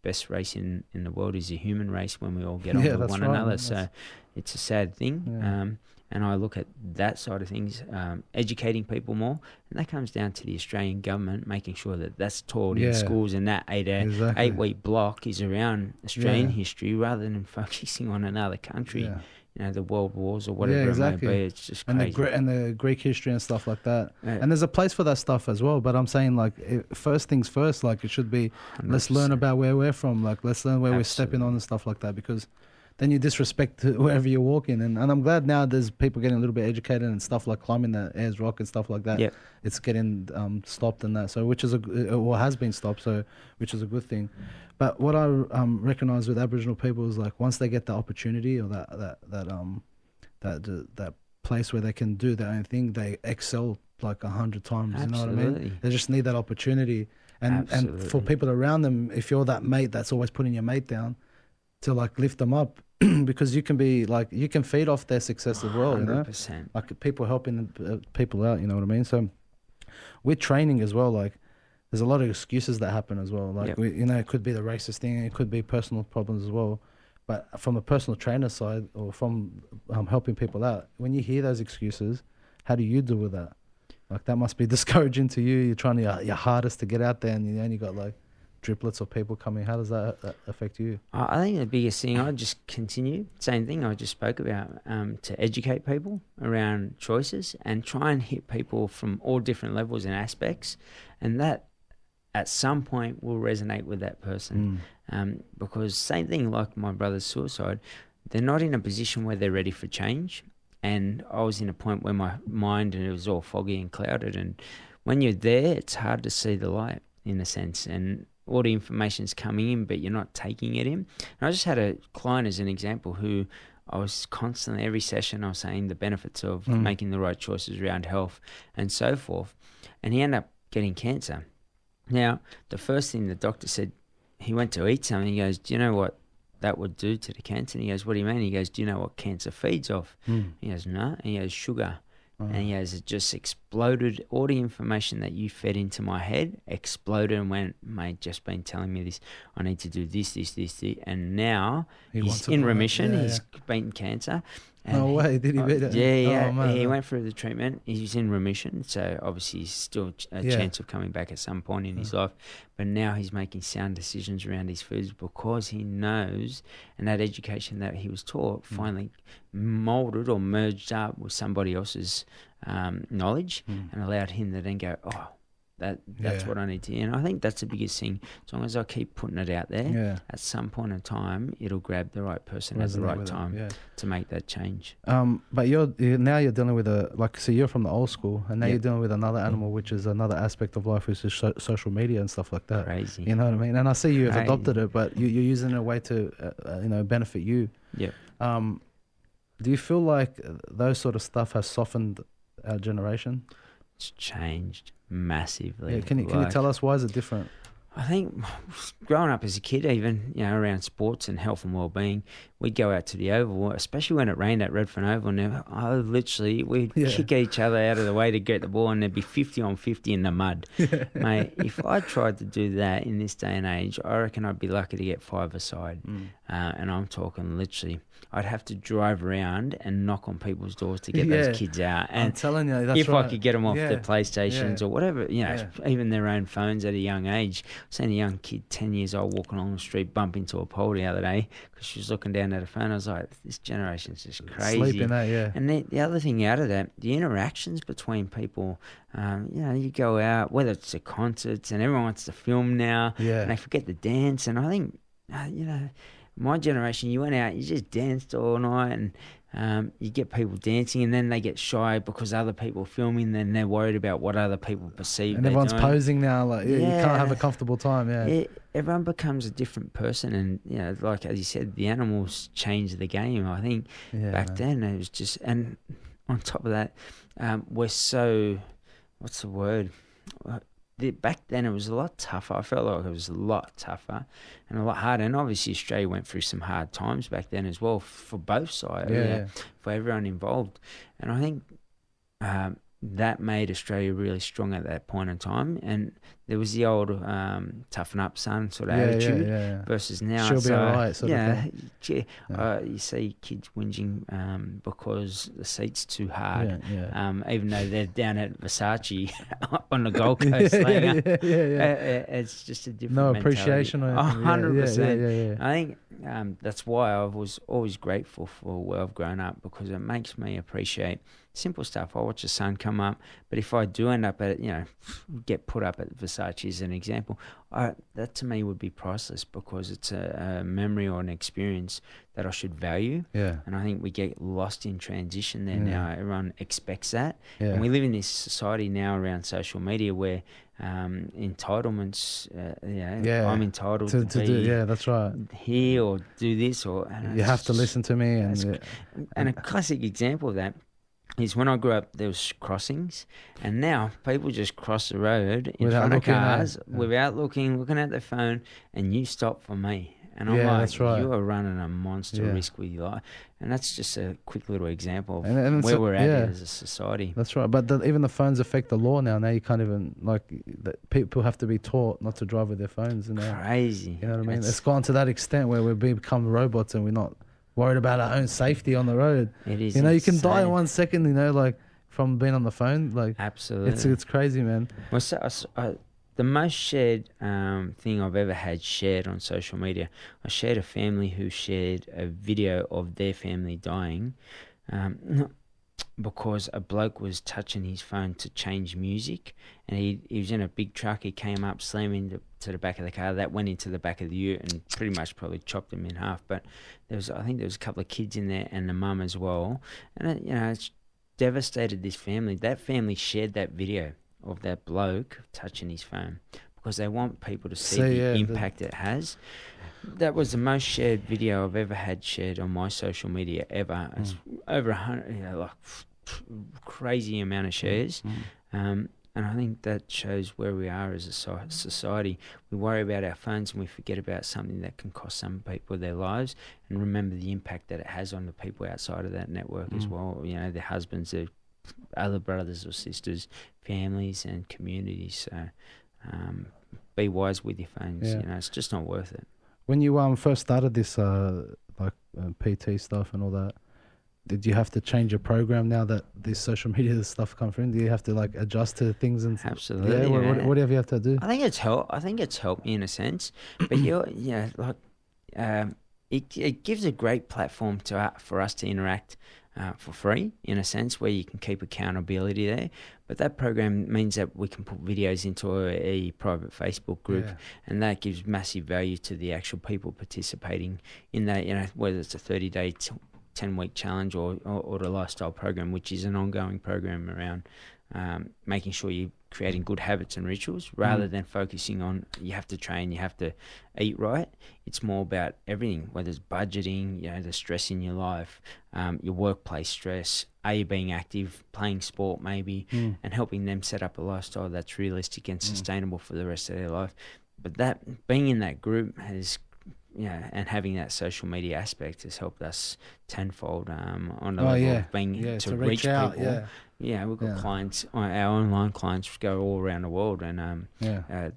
best race in the world is the human race, when we all get on with one another. So it's a sad thing. And I look at that side of things, educating people more, and that comes down to the Australian government making sure that that's taught in schools, and that 8-week block is around Australian history rather than focusing on another country. The world wars or whatever it may be. It's just crazy. And the Greek history and stuff like that. And there's a place for that stuff as well. But I'm saying, like, first things first, like, it should be, 100%. Let's learn about where we're from. Like, let's learn where we're stepping on and stuff like that. Because then you disrespect wherever you're walking. And I'm glad now there's people getting a little bit educated and stuff like climbing the Ayers Rock and stuff like that. Yep. It's getting stopped and that. So, which is has been stopped. So, which is a good thing. But what I recognise with Aboriginal people is, like, once they get the opportunity or that place where they can do their own thing, they excel like 100 times. Absolutely. You know what I mean? They just need that opportunity, and for people around them, if you're that mate that's always putting your mate down, to like lift them up, because you can be like, you can feed off their success as well. 100%. You know, like people helping people out. You know what I mean? So with training as well, like, there's a lot of excuses that happen as well. Like, it could be the racist thing, it could be personal problems as well. But from a personal trainer side, or from helping people out, when you hear those excuses, how do you deal with that? Like, that must be discouraging to you. You're trying your hardest to get out there, and you only got like driplets of people coming. How does that affect you? I think the biggest thing, I just continue, same thing I just spoke about, to educate people around choices and try and hit people from all different levels and aspects, and that at some point will resonate with that person. Because same thing like my brother's suicide, they're not in a position where they're ready for change. And I was in a point where my mind, and it was all foggy and clouded. And when you're there, it's hard to see the light, in a sense. And all the information's coming in, but you're not taking it in. And I just had a client as an example who I was constantly, every session, I was saying the benefits of making the right choices around health and so forth. And he ended up getting cancer. Now, the first thing the doctor said, he went to eat something. He goes, do you know what that would do to the cancer? And he goes, what do you mean? He goes, do you know what cancer feeds off? He goes, no. And he goes, sugar. And he goes, it just exploded. All the information that you fed into my head exploded and went, mate, just been telling me this. I need to do this. And now he's in remission. He's beaten cancer. And no way, did he beat it? Yeah. Oh, man. He went through the treatment. He's in remission, so obviously he's still a chance of coming back at some point in his life. But now he's making sound decisions around his foods because he knows, and that education that he was taught finally molded or merged up with somebody else's knowledge and allowed him to then go, that's what I need to. And I think that's the biggest thing. As long as I keep putting it out there, at some point in time, it'll grab the right person at the right time to make that change. But you're dealing with so you're from the old school, and now you're dealing with another animal, which is another aspect of life, which is social media and stuff like that. Crazy. You know what I mean? And I see you've adopted it, but you're using it in a way to benefit you. Yeah. Do you feel like those sort of stuff has softened our generation? It's changed massively. Yeah, can you tell us why is it different? I think growing up as a kid, even around sports and health and well-being, we'd go out to the oval, especially when it rained at Redfern Oval. And we'd kick each other out of the way to get the ball, and there'd be 50 on 50 in the mud. Mate, if I tried to do that in this day and age, I reckon I'd be lucky to get 5 aside. and I'm talking literally, I'd have to drive around and knock on people's doors to get those kids out. And I'm telling you, that's if right. I could get them off the PlayStations or whatever, even their own phones at a young age. I've seen a young kid, 10 years old, walking along the street, bump into a pole the other day because she was looking down at her phone. I was like, this generation's just crazy. Sleeping that, And the other thing out of that, the interactions between people, you go out, whether it's the concerts, and everyone wants to film now, and they forget to dance. And I think, my generation, you went out, you just danced all night, and you get people dancing, and then they get shy because other people are filming, then they're worried about what other people perceive. And everyone's posing now, like you can't have a comfortable time. Everyone becomes a different person, and like as you said, the animals change the game. I think back then it was just, and on top of that, we're so, what's the word? Back then it was a lot tougher. I felt like it was a lot tougher and a lot harder. And obviously Australia went through some hard times back then as well for both sides, for everyone involved. And I think that made Australia really strong at that point in time. And there was the old toughen up, son sort of attitude versus now. She'll be all right, sort of thing. You see kids whinging because the seat's too hard, even though they're down at Versace on the Gold Coast. It's just a different appreciation. 100%. I think that's why I was always grateful for where I've grown up, because it makes me appreciate simple stuff. I watch the sun come up, but if I do end up at, get put up at Versace as an example, that to me would be priceless, because it's a memory or an experience that I should value. And I think we get lost in transition there now. Everyone expects that. And we live in this society now around social media where entitlements, I'm entitled to be do, that's right, here or do this, or you have to listen to me. And a classic example of that is when I grew up, there was crossings, and now people just cross the road in front of cars without looking at their phone, and you stop for me. And I'm like, that's right. You are running a monster risk with your life. And that's just a quick little example of where we're at as a society. That's right. But even the phones affect the law now. Now you can't even, people have to be taught not to drive with their phones. Crazy. You know what I mean? It's gone to that extent where we've become robots and we're not worried about our own safety on the road. It is you can die in 1 second, from being on the phone. Absolutely. It's crazy, man. Well, the most shared thing I've ever had shared on social media, I shared a family who shared a video of their family dying because a bloke was touching his phone to change music, and he was in a big truck. He came up, slammed to the back of the car. That went into the back of the ute and pretty much probably chopped him in half. But I think there was a couple of kids in there and the mum as well. And it's devastated this family. That family shared that video of that bloke touching his phone because they want people to see the impact it has. That was the most shared video I've ever had shared on my social media ever. It's over 100, crazy amount of shares. And I think that shows where we are as a society. We worry about our phones and we forget about something that can cost some people their lives, and remember the impact that it has on the people outside of that network as well. Their husbands, their other brothers or sisters, families and communities. So be wise with your phones. It's just not worth it. When you first started this PT stuff and all that, did you have to change your program now that this social media stuff come through? Do you have to adjust to things? And absolutely. What do you have to do? I think it's helped me in a sense, but it gives a great platform for us to interact for free, in a sense, where you can keep accountability there. But that program means that we can put videos into a private Facebook group, and that gives massive value to the actual people participating in that, whether it's a 30-day, 10-week challenge or the lifestyle program, which is an ongoing program around making sure you're creating good habits and rituals rather than focusing on you have to train, you have to eat right. It's more about everything, whether it's budgeting, the stress in your life, your workplace stress, are you being active, playing sport maybe, and helping them set up a lifestyle that's realistic and sustainable for the rest of their life. But that being in that group has and having that social media aspect has helped us tenfold on the Oh level yeah, of being yeah, to reach out. people. Yeah, we've got clients, our online clients go all around the world, and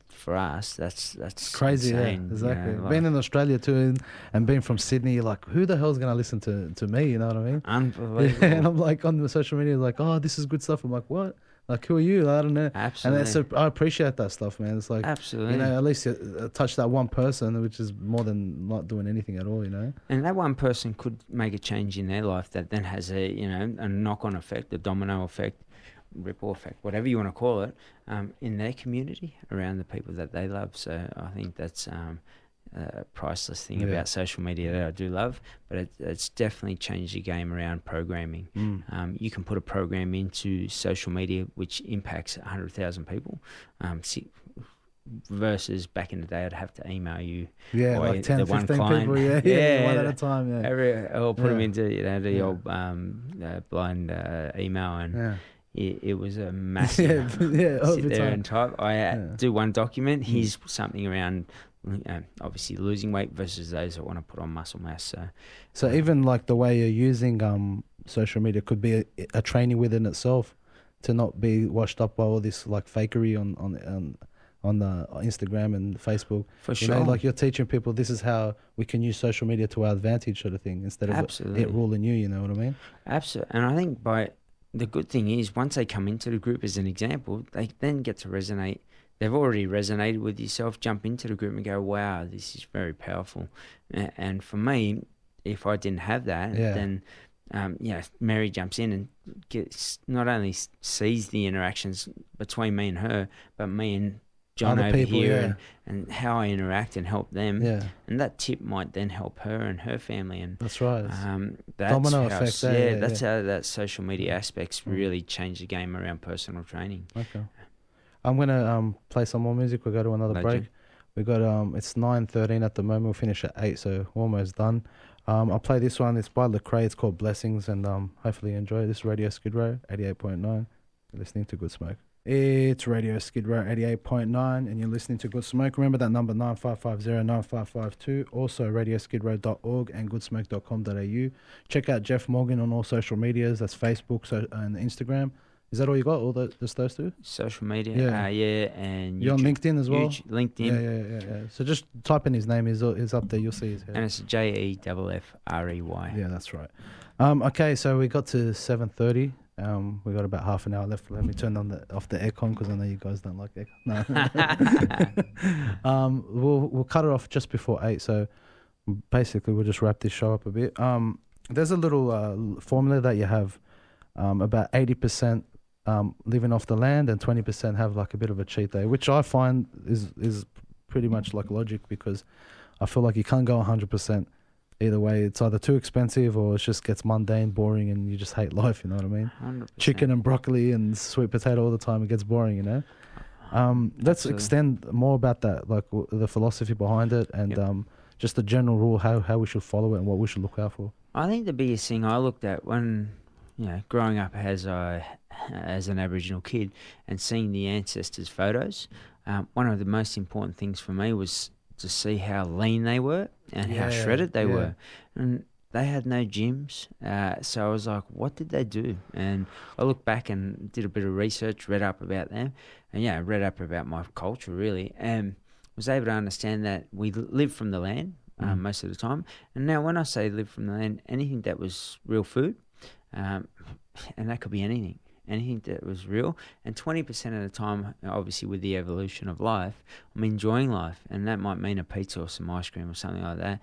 for us, that's crazy. insane, Yeah, exactly. like, being in Australia too, and being from Sydney, you're like, who the hell's gonna listen to me? You know what I mean? unbelievable. And I'm like on the social media, like, oh, this is good stuff. I'm like, what? Like, who are you? I don't know. Absolutely. And I appreciate that stuff, man. It's like, Absolutely. you know, at least you touch that one person, which is more than not doing anything at all, you know. And that one person could make a change in their life that then has a knock-on effect, a domino effect, ripple effect, whatever you want to call it, in their community around the people that they love. So I think that's a priceless thing about social media that I do love, but it's definitely changed the game around programming. You can put a program into social media which impacts 100,000 people, versus back in the day I'd have to email you. Yeah, like 10, 15 people. Yeah, one at a time. Yeah, I'll put them into the old blind email, and it was a massive sit there and type. I do one document. Here's something around obviously losing weight versus those that want to put on muscle mass. So even like the way you're using social media could be a training within itself, to not be washed up by all this like fakery on the Instagram and Facebook. For sure. You know, like you're teaching people this is how we can use social media to our advantage, sort of thing, instead of it ruling you. You know what I mean? Absolutely. And I think the good thing is once they come into the group as an example, they then get to resonate. They've already resonated with yourself, jump into the group and go, wow, this is very powerful. And for me, if I didn't have that, then, Mary jumps in and not only sees the interactions between me and her, but me and John other over people, here and how I interact and help them. Yeah. And that tip might then help her and her family. And that's right. That's domino effect. That's how that social media aspects really change the game around personal training. Okay. I'm gonna play some more music. We'll go to another break. We got it's 9:13 at the moment. We'll finish at 8, so we're almost done. I'll play this one. It's by Lecrae. It's called Blessings, and hopefully you enjoy it. This is Radio Skid Row 88.9. You're listening to Good Smoke. It's Radio Skid Row 88.9, and you're listening to Good Smoke. Remember that number 95509552. Also radioskidrow.org and goodsmoke.com.au. Check out Jeff Morgan on all social medias. That's Facebook and Instagram. Is that all you got? Just those two? Social media, and you're on LinkedIn as well. LinkedIn, yeah. So just type in his name. He's up there. You'll see his head. And it's JEFFREY. Yeah, that's right. Okay, so we got to 7:30. We got about half an hour left. Let me turn off the aircon because I know you guys don't like aircon. No. We'll cut it off just before 8. So basically, we'll just wrap this show up a bit. There's a little formula that you have. About 80% living off the land and 20% have like a bit of a cheat day, which I find is pretty much like logic, because I feel like you can't go 100% either way. It's either too expensive or it just gets mundane, boring, and you just hate life, you know what I mean? 100%. Chicken and broccoli and sweet potato all the time, it gets boring, you know? Let's extend more about that, like the philosophy behind it, and just the general rule, how we should follow it and what we should look out for. I think the biggest thing I looked at when growing up as an Aboriginal kid and seeing the ancestors' photos, one of the most important things for me was to see how lean they were and how shredded they were. And they had no gyms. So I was like, what did they do? And I looked back and did a bit of research, read up about them, and read up about my culture really, and was able to understand that we live from the land most of the time. And now when I say live from the land, anything that was real food, and that could be anything that was real. And 20% of the time, obviously with the evolution of life, I'm enjoying life, and that might mean a pizza or some ice cream or something like that.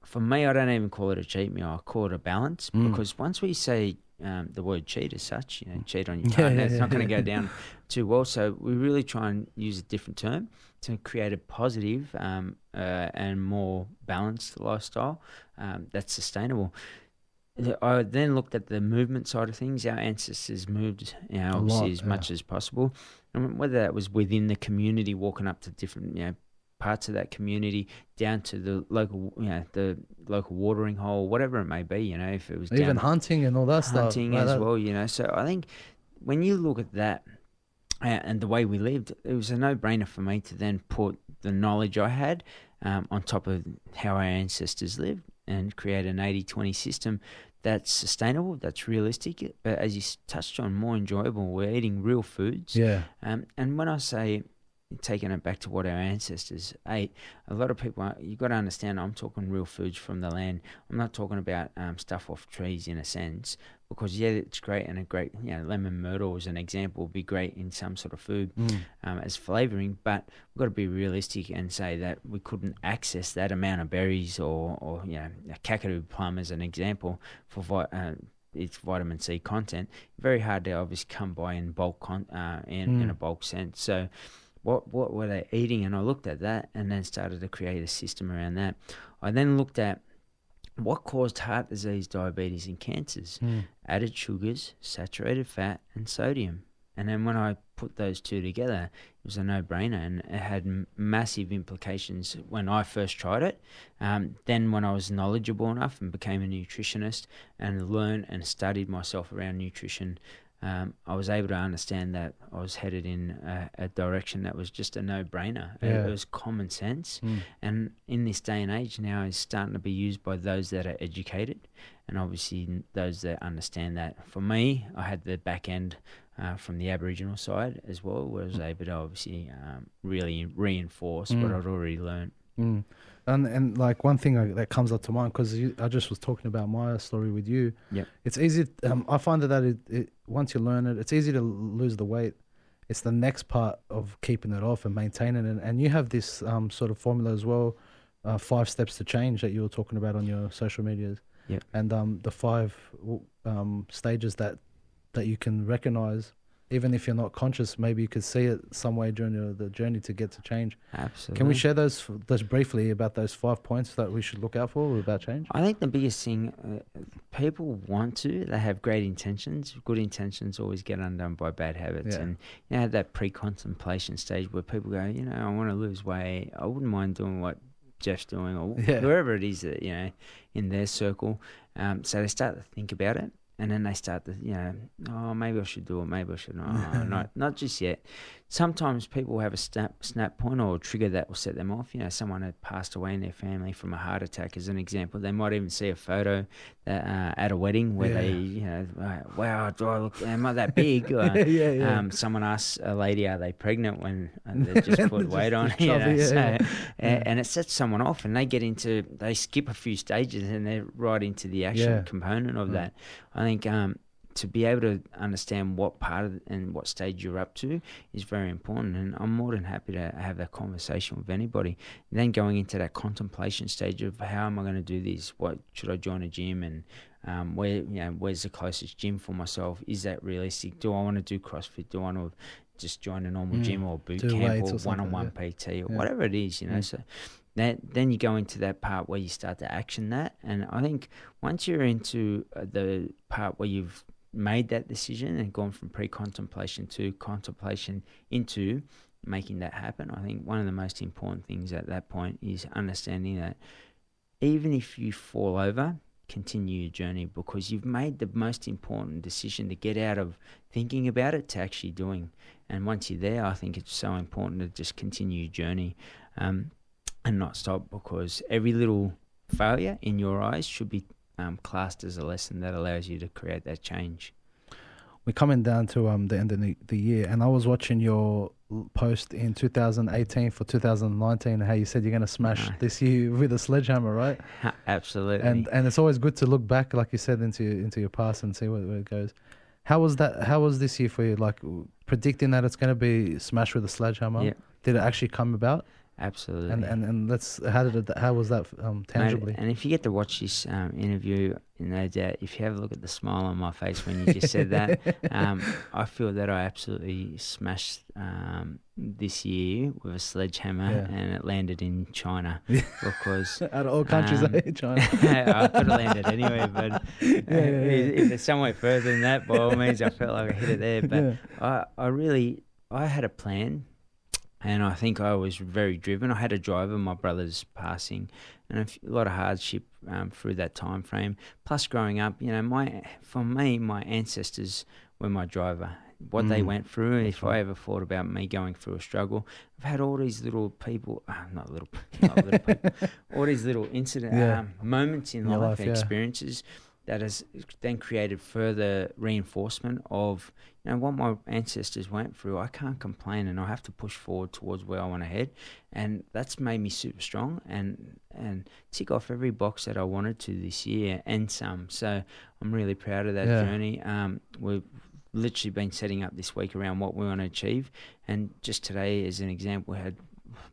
For me, I don't even call it a cheat meal. I call it a balance, because once we say the word cheat as such, cheat on your partner, it's not going to go down too well. So we really try and use a different term to create a positive and more balanced lifestyle that's sustainable. I then looked at the movement side of things. Our ancestors moved, obviously as much as possible, and whether that was within the community, walking up to different, parts of that community, down to the local, the local watering hole, whatever it may be. If it was even hunting and all that stuff, hunting as well. So I think when you look at that and the way we lived, it was a no-brainer for me to then put the knowledge I had on top of how our ancestors lived, and create an 80-20 system that's sustainable, that's realistic, but as you touched on, more enjoyable. We're eating real foods. Yeah. And when I say taking it back to what our ancestors ate, a lot of people, you've got to understand, I'm talking real foods from the land. I'm not talking about stuff off trees in a sense, because yeah, it's great, and a great, lemon myrtle as an example would be great in some sort of food as flavouring, but we've got to be realistic and say that we couldn't access that amount of berries or a kakadu plum as an example for its vitamin C content. Very hard to obviously come by in bulk in a bulk sense. So what were they eating? And I looked at that and then started to create a system around that. I then looked at what caused heart disease, diabetes, and cancers. Added sugars, saturated fat, and sodium. And then when I put those two together, it was a no-brainer, and it had massive implications when I first tried it. Then when I was knowledgeable enough and became a nutritionist and learned and studied myself around nutrition, I was able to understand that I was headed in a direction that was just a no-brainer. Yeah. It was common sense. And in this day and age now, it's starting to be used by those that are educated, and obviously those that understand that. For me, I had the back end from the Aboriginal side as well, where I was able to obviously really reinforce what I'd already learned. And like one thing that comes up to mind, because I just was talking about my story with you. Yep. It's easy. I find that it once you learn it, it's easy to lose the weight. It's the next part of keeping it off and maintaining it. And you have this sort of formula as well, 5 steps to change that you were talking about on your social medias. Yep. And the 5 stages that you can recognize. Even if you're not conscious, maybe you could see it some way during the journey to get to change. Absolutely. Can we share those briefly about those 5 points that we should look out for about change? I think the biggest thing, people they have great intentions. Good intentions always get undone by bad habits. Yeah. And that pre-contemplation stage where people go, I want to lose weight. I wouldn't mind doing what Jeff's doing, or whoever it is that, in their circle. So they start to think about it. And then they start to, maybe I should do it, maybe I should not. Not just yet. Sometimes people have a snap point or a trigger that will set them off. Someone had passed away in their family from a heart attack, as an example. They might even see a photo at a wedding where they, wow, do I look? Am I that big? Or, someone asks a lady, are they pregnant, when they just put weight on? And it sets someone off, and they skip a few stages, and they're right into the action component of that. I think to be able to understand what part of and what stage you're up to is very important, and I'm more than happy to have that conversation with anybody. And then going into that contemplation stage of how am I going to do this? What should I join a gym, and where's the closest gym for myself? Is that realistic? Do I want to do CrossFit? Do I want to just join a normal gym or boot camp or one-on-one PT or whatever it is? So. Then you go into that part where you start to action that, and I think once you're into the part where you've made that decision and gone from pre-contemplation to contemplation into making that happen, I think one of the most important things at that point is understanding that even if you fall over, continue your journey, because you've made the most important decision to get out of thinking about it to actually doing. And once you're there, I think it's so important to just continue your journey. And not stop, because every little failure in your eyes should be classed as a lesson that allows you to create that change. We're coming down to the end of the year, and I was watching your post in 2018 for 2019, how you said you're going to smash this year with a sledgehammer, right? Absolutely. And it's always good to look back, like you said, into your past and see where it goes. How was that? How was this year for you? Like predicting that it's going to be smashed with a sledgehammer? Yeah. Did it actually come about? Absolutely. And how was that tangibly? Mate, and if you get to watch this interview, no doubt, if you have a look at the smile on my face when you just said that, I feel that I absolutely smashed this year with a sledgehammer, and it landed in China. Because out of all countries, China. I could have landed anywhere, but if it's somewhere further than that, by all means, I felt like I hit it there. But I had a plan. And I think I was very driven. I had a driver, my brother's passing, and a lot of hardship through that time frame. Plus, growing up, for me, my ancestors were my driver. what they went through. If I ever thought about me going through a struggle, I've had all these little people, not little people, all these little moments in life, experiences that has then created further reinforcement of, what my ancestors went through. I can't complain, and I have to push forward towards where I want to head. And that's made me super strong and tick off every box that I wanted to this year and some. So I'm really proud of that journey. We've literally been setting up this week around what we want to achieve. And just today, as an example, we had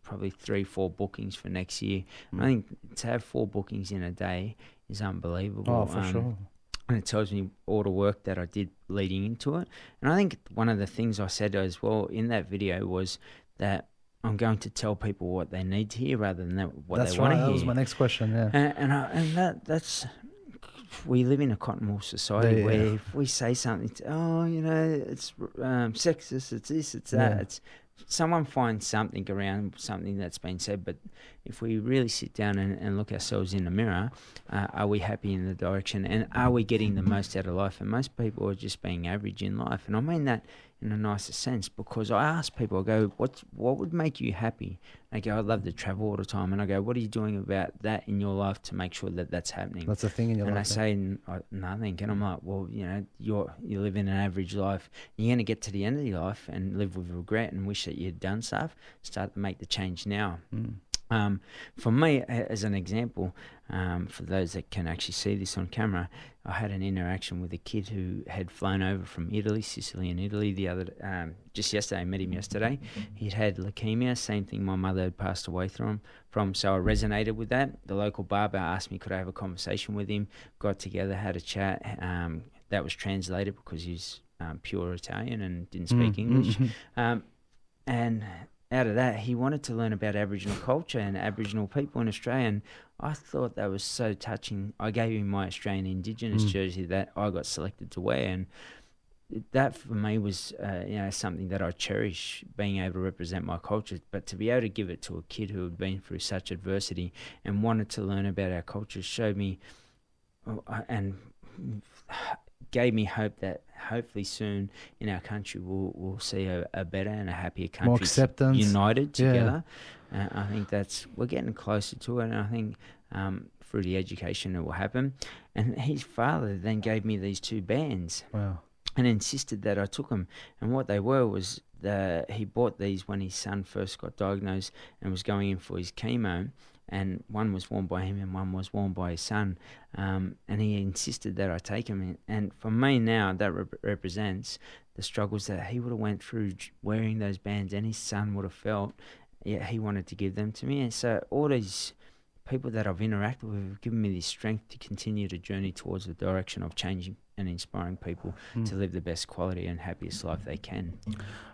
probably 3-4 bookings for next year. I think to have 4 bookings in a day is unbelievable. Oh, for sure. And it tells me all the work that I did leading into it. And I think one of the things I said as well in that video was that I'm going to tell people what they need to hear rather than what they want to hear. That was my next question, And that's we live in a cotton wool society where if we say something, it's sexist, it's this, it's that, it's someone finds something around something that's been said. But if we really sit down and look ourselves in the mirror, are we happy in the direction, and are we getting the most out of life? And most people are just being average in life, and I mean that in a nicer sense, because I ask people, I go, what would make you happy? They go, I'd love to travel all the time. And I go, what are you doing about that in your life to make sure that that's happening? That's a thing in your life. And they say, nothing. And I'm like, well, you live in an average life. You're going to get to the end of your life and live with regret and wish that you'd done stuff. Start to make the change now. For me, as an example, for those that can actually see this on camera, I had an interaction with a kid who had flown over from Italy, Sicily and Italy just yesterday. I met him yesterday. He'd had leukemia, same thing my mother had passed away from, so I resonated with that. The local barber asked me could I have a conversation with him, got together, had a chat. That was translated because he's pure Italian and didn't speak English. And out of that, he wanted to learn about Aboriginal culture and Aboriginal people in Australia, and I thought that was so touching. I gave him my Australian Indigenous jersey that I got selected to wear, and that for me was something that I cherish, being able to represent my culture. But to be able to give it to a kid who had been through such adversity and wanted to learn about our culture showed me and gave me hope that hopefully soon in our country we'll see a better and a happier country, more acceptance, united together. I think we're getting closer to it, and I think through the education it will happen. And his father then gave me these 2 bands. Wow. And insisted that I took them. And what they were was he bought these when his son first got diagnosed and was going in for his chemo. And one was worn by him and one was worn by his son. And he insisted that I take them. And for me now, that represents the struggles that he would have went through wearing those bands, and his son would have felt. Yeah, he wanted to give them to me. And so all these people that I've interacted with have given me the strength to continue to journey towards the direction of changing and inspiring people to live the best quality and happiest life they can.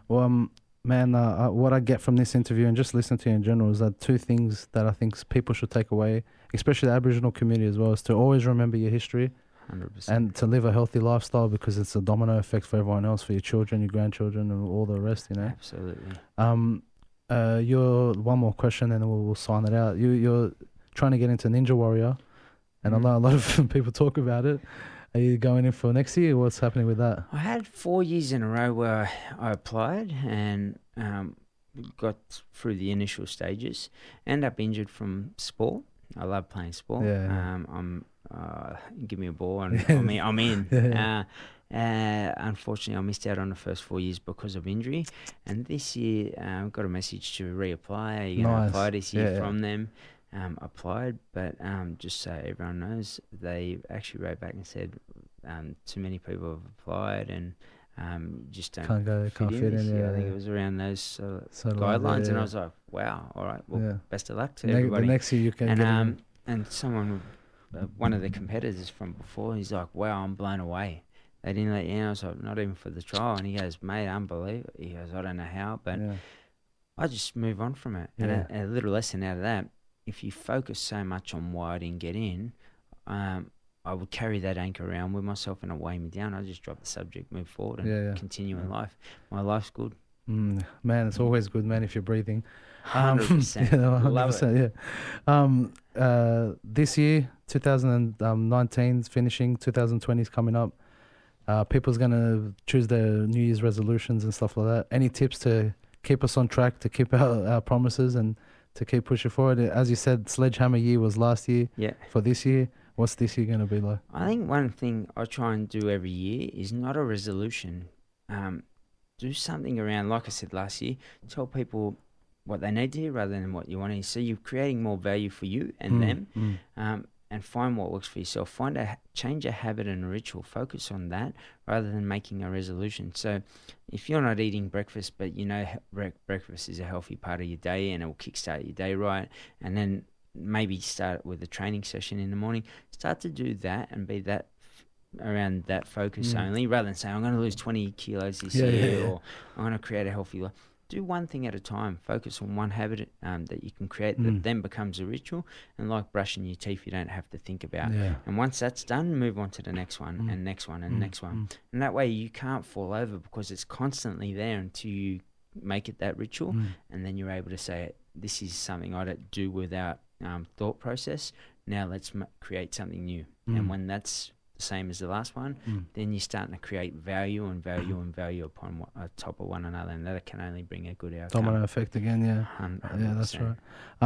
Well, man, what I get from this interview and just listening to you in general is that 2 things that I think people should take away, especially the Aboriginal community as well, is to always remember your history 100%. And to live a healthy lifestyle, because it's a domino effect for everyone else, for your children, your grandchildren, and all the rest, Absolutely. You're one more question and then we'll sign it out. You're trying to get into Ninja Warrior, and I know a lot of people talk about it. Are you going in for next year? What's happening with that? I had 4 years in a row where I applied and got through the initial stages. Ended up injured from sport. I love playing sport. Give me a ball and I'm in. Unfortunately, I missed out on the first 4 years because of injury. And this year, I got a message to reapply. Are you going to apply this year from them? Applied, but just so everyone knows, they actually wrote back and said too many people have applied and just can't fit in. I think it was around those guidelines, and I was like, wow, all right, well, best of luck to everybody. The next year you can and someone, one of the competitors from before, he's like, wow, I'm blown away. They didn't let you in. I was like, not even for the trial. And he goes, mate, unbelievable. He goes, I don't know how, but I just move on from it. And a little lesson out of that, if you focus so much on why I didn't get in, I would carry that anchor around with myself and it weigh me down. I just drop the subject, move forward and continue in life. My life's good. Man, it's always good, man, if you're breathing. 100%. 100%, yeah. This year, 2019 is finishing, 2020 is coming up. People's going to choose their New Year's resolutions and stuff like that. Any tips to keep us on track, to keep our promises and to keep pushing forward? As you said, Sledgehammer year was last year. Yeah. For this year, what's this year going to be like? I think one thing I try and do every year is not a resolution. Do something around, like I said last year, tell people what they need to hear rather than what you want to hear. So you're creating more value for you and them, and find what works for yourself. Change a habit and a ritual. Focus on that rather than making a resolution. So if you're not eating breakfast, but you know breakfast is a healthy part of your day and it will kickstart your day right, and then maybe start with a training session in the morning, start to do that and be that around that focus only, rather than saying I'm going to lose 20 kilos this year or I'm going to create a healthy life. Do one thing at a time. Focus on one habit that you can create that then becomes a ritual. And like brushing your teeth, you don't have to think about. And once that's done, move on to the next one and next one and next one. And that way you can't fall over because it's constantly there until you make it that ritual. And then you're able to say, this is something I don't do without thought process. Now let's create something new. And when that's the same as the last one, then you're starting to create value and value and value upon top of one another, and that can only bring a good outcome. Domino effect again, yeah. 100%. Yeah, that's right.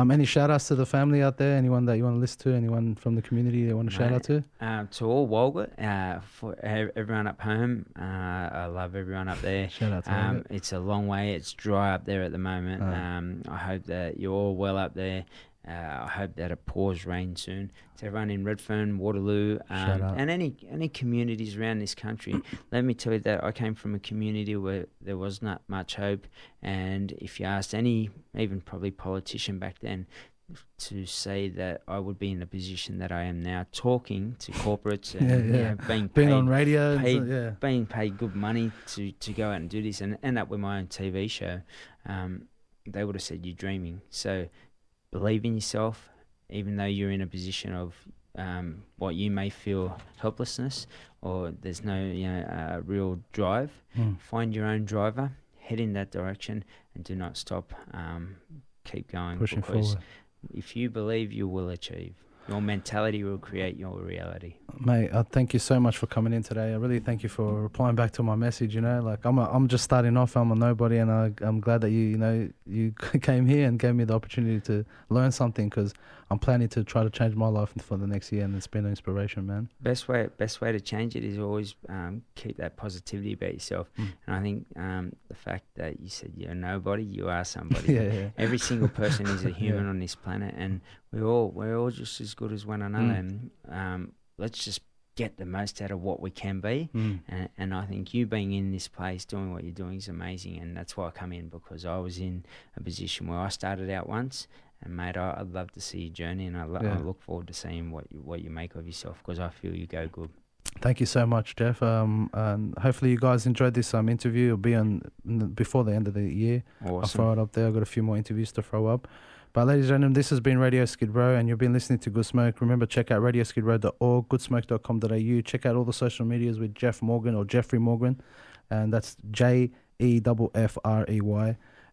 Any shout outs to the family out there? Anyone that you want to listen to? Anyone from the community you want to shout out to? To all Walgett, for everyone up home, I love everyone up there. Shout out to Walgett. It's a long way. It's dry up there at the moment. I hope that you're all well up there. I hope that it pours rain soon. To everyone in Redfern, Waterloo, and any communities around this country, let me tell you that I came from a community where there was not much hope. And if you asked any, even probably politician back then, to say that I would be in the position that I am now, talking to corporates and you know, being on radio, being paid good money to go out and do this and end up with my own TV show, they would have said you're dreaming. So believe in yourself, even though you're in a position of what you may feel helplessness or there's no real drive. Find your own driver, head in that direction, and do not stop. Keep going, pushing because forward. If you believe, you will achieve. Your mentality will create your reality. Mate, thank you so much for coming in today. I really thank you for replying back to my message. You know, like I'm just starting off. I'm a nobody, and I'm glad that you came here and gave me the opportunity to learn something, because I'm planning to try to change my life for the next year, and it's been an inspiration, man. Best way to change it is always keep that positivity about yourself. And I think the fact that you said you're nobody, you are somebody. Every single person is a human on this planet, and we're all just as good as one another. And let's just get the most out of what we can be. And I think you being in this place, doing what you're doing, is amazing. And that's why I come in, because I was in a position where I started out once. And mate, I'd love to see your journey, and I look forward to seeing what you make of yourself, because I feel you go good. Thank you so much, Jeff. And hopefully you guys enjoyed this interview. It'll be on before the end of the year. Awesome. I'll throw it up there. I've got a few more interviews to throw up. But ladies and gentlemen, this has been Radio Skid Row, and you've been listening to Good Smoke. Remember, check out radioskidrow.org, goodsmoke.com.au. Check out all the social medias with Jeff Morgan, or Jeffrey Morgan, and that's JEFFREY.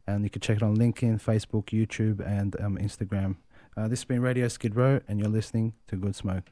And you can check it on LinkedIn, Facebook, YouTube, and Instagram. This has been Radio Skid Row, and you're listening to Good Smoke.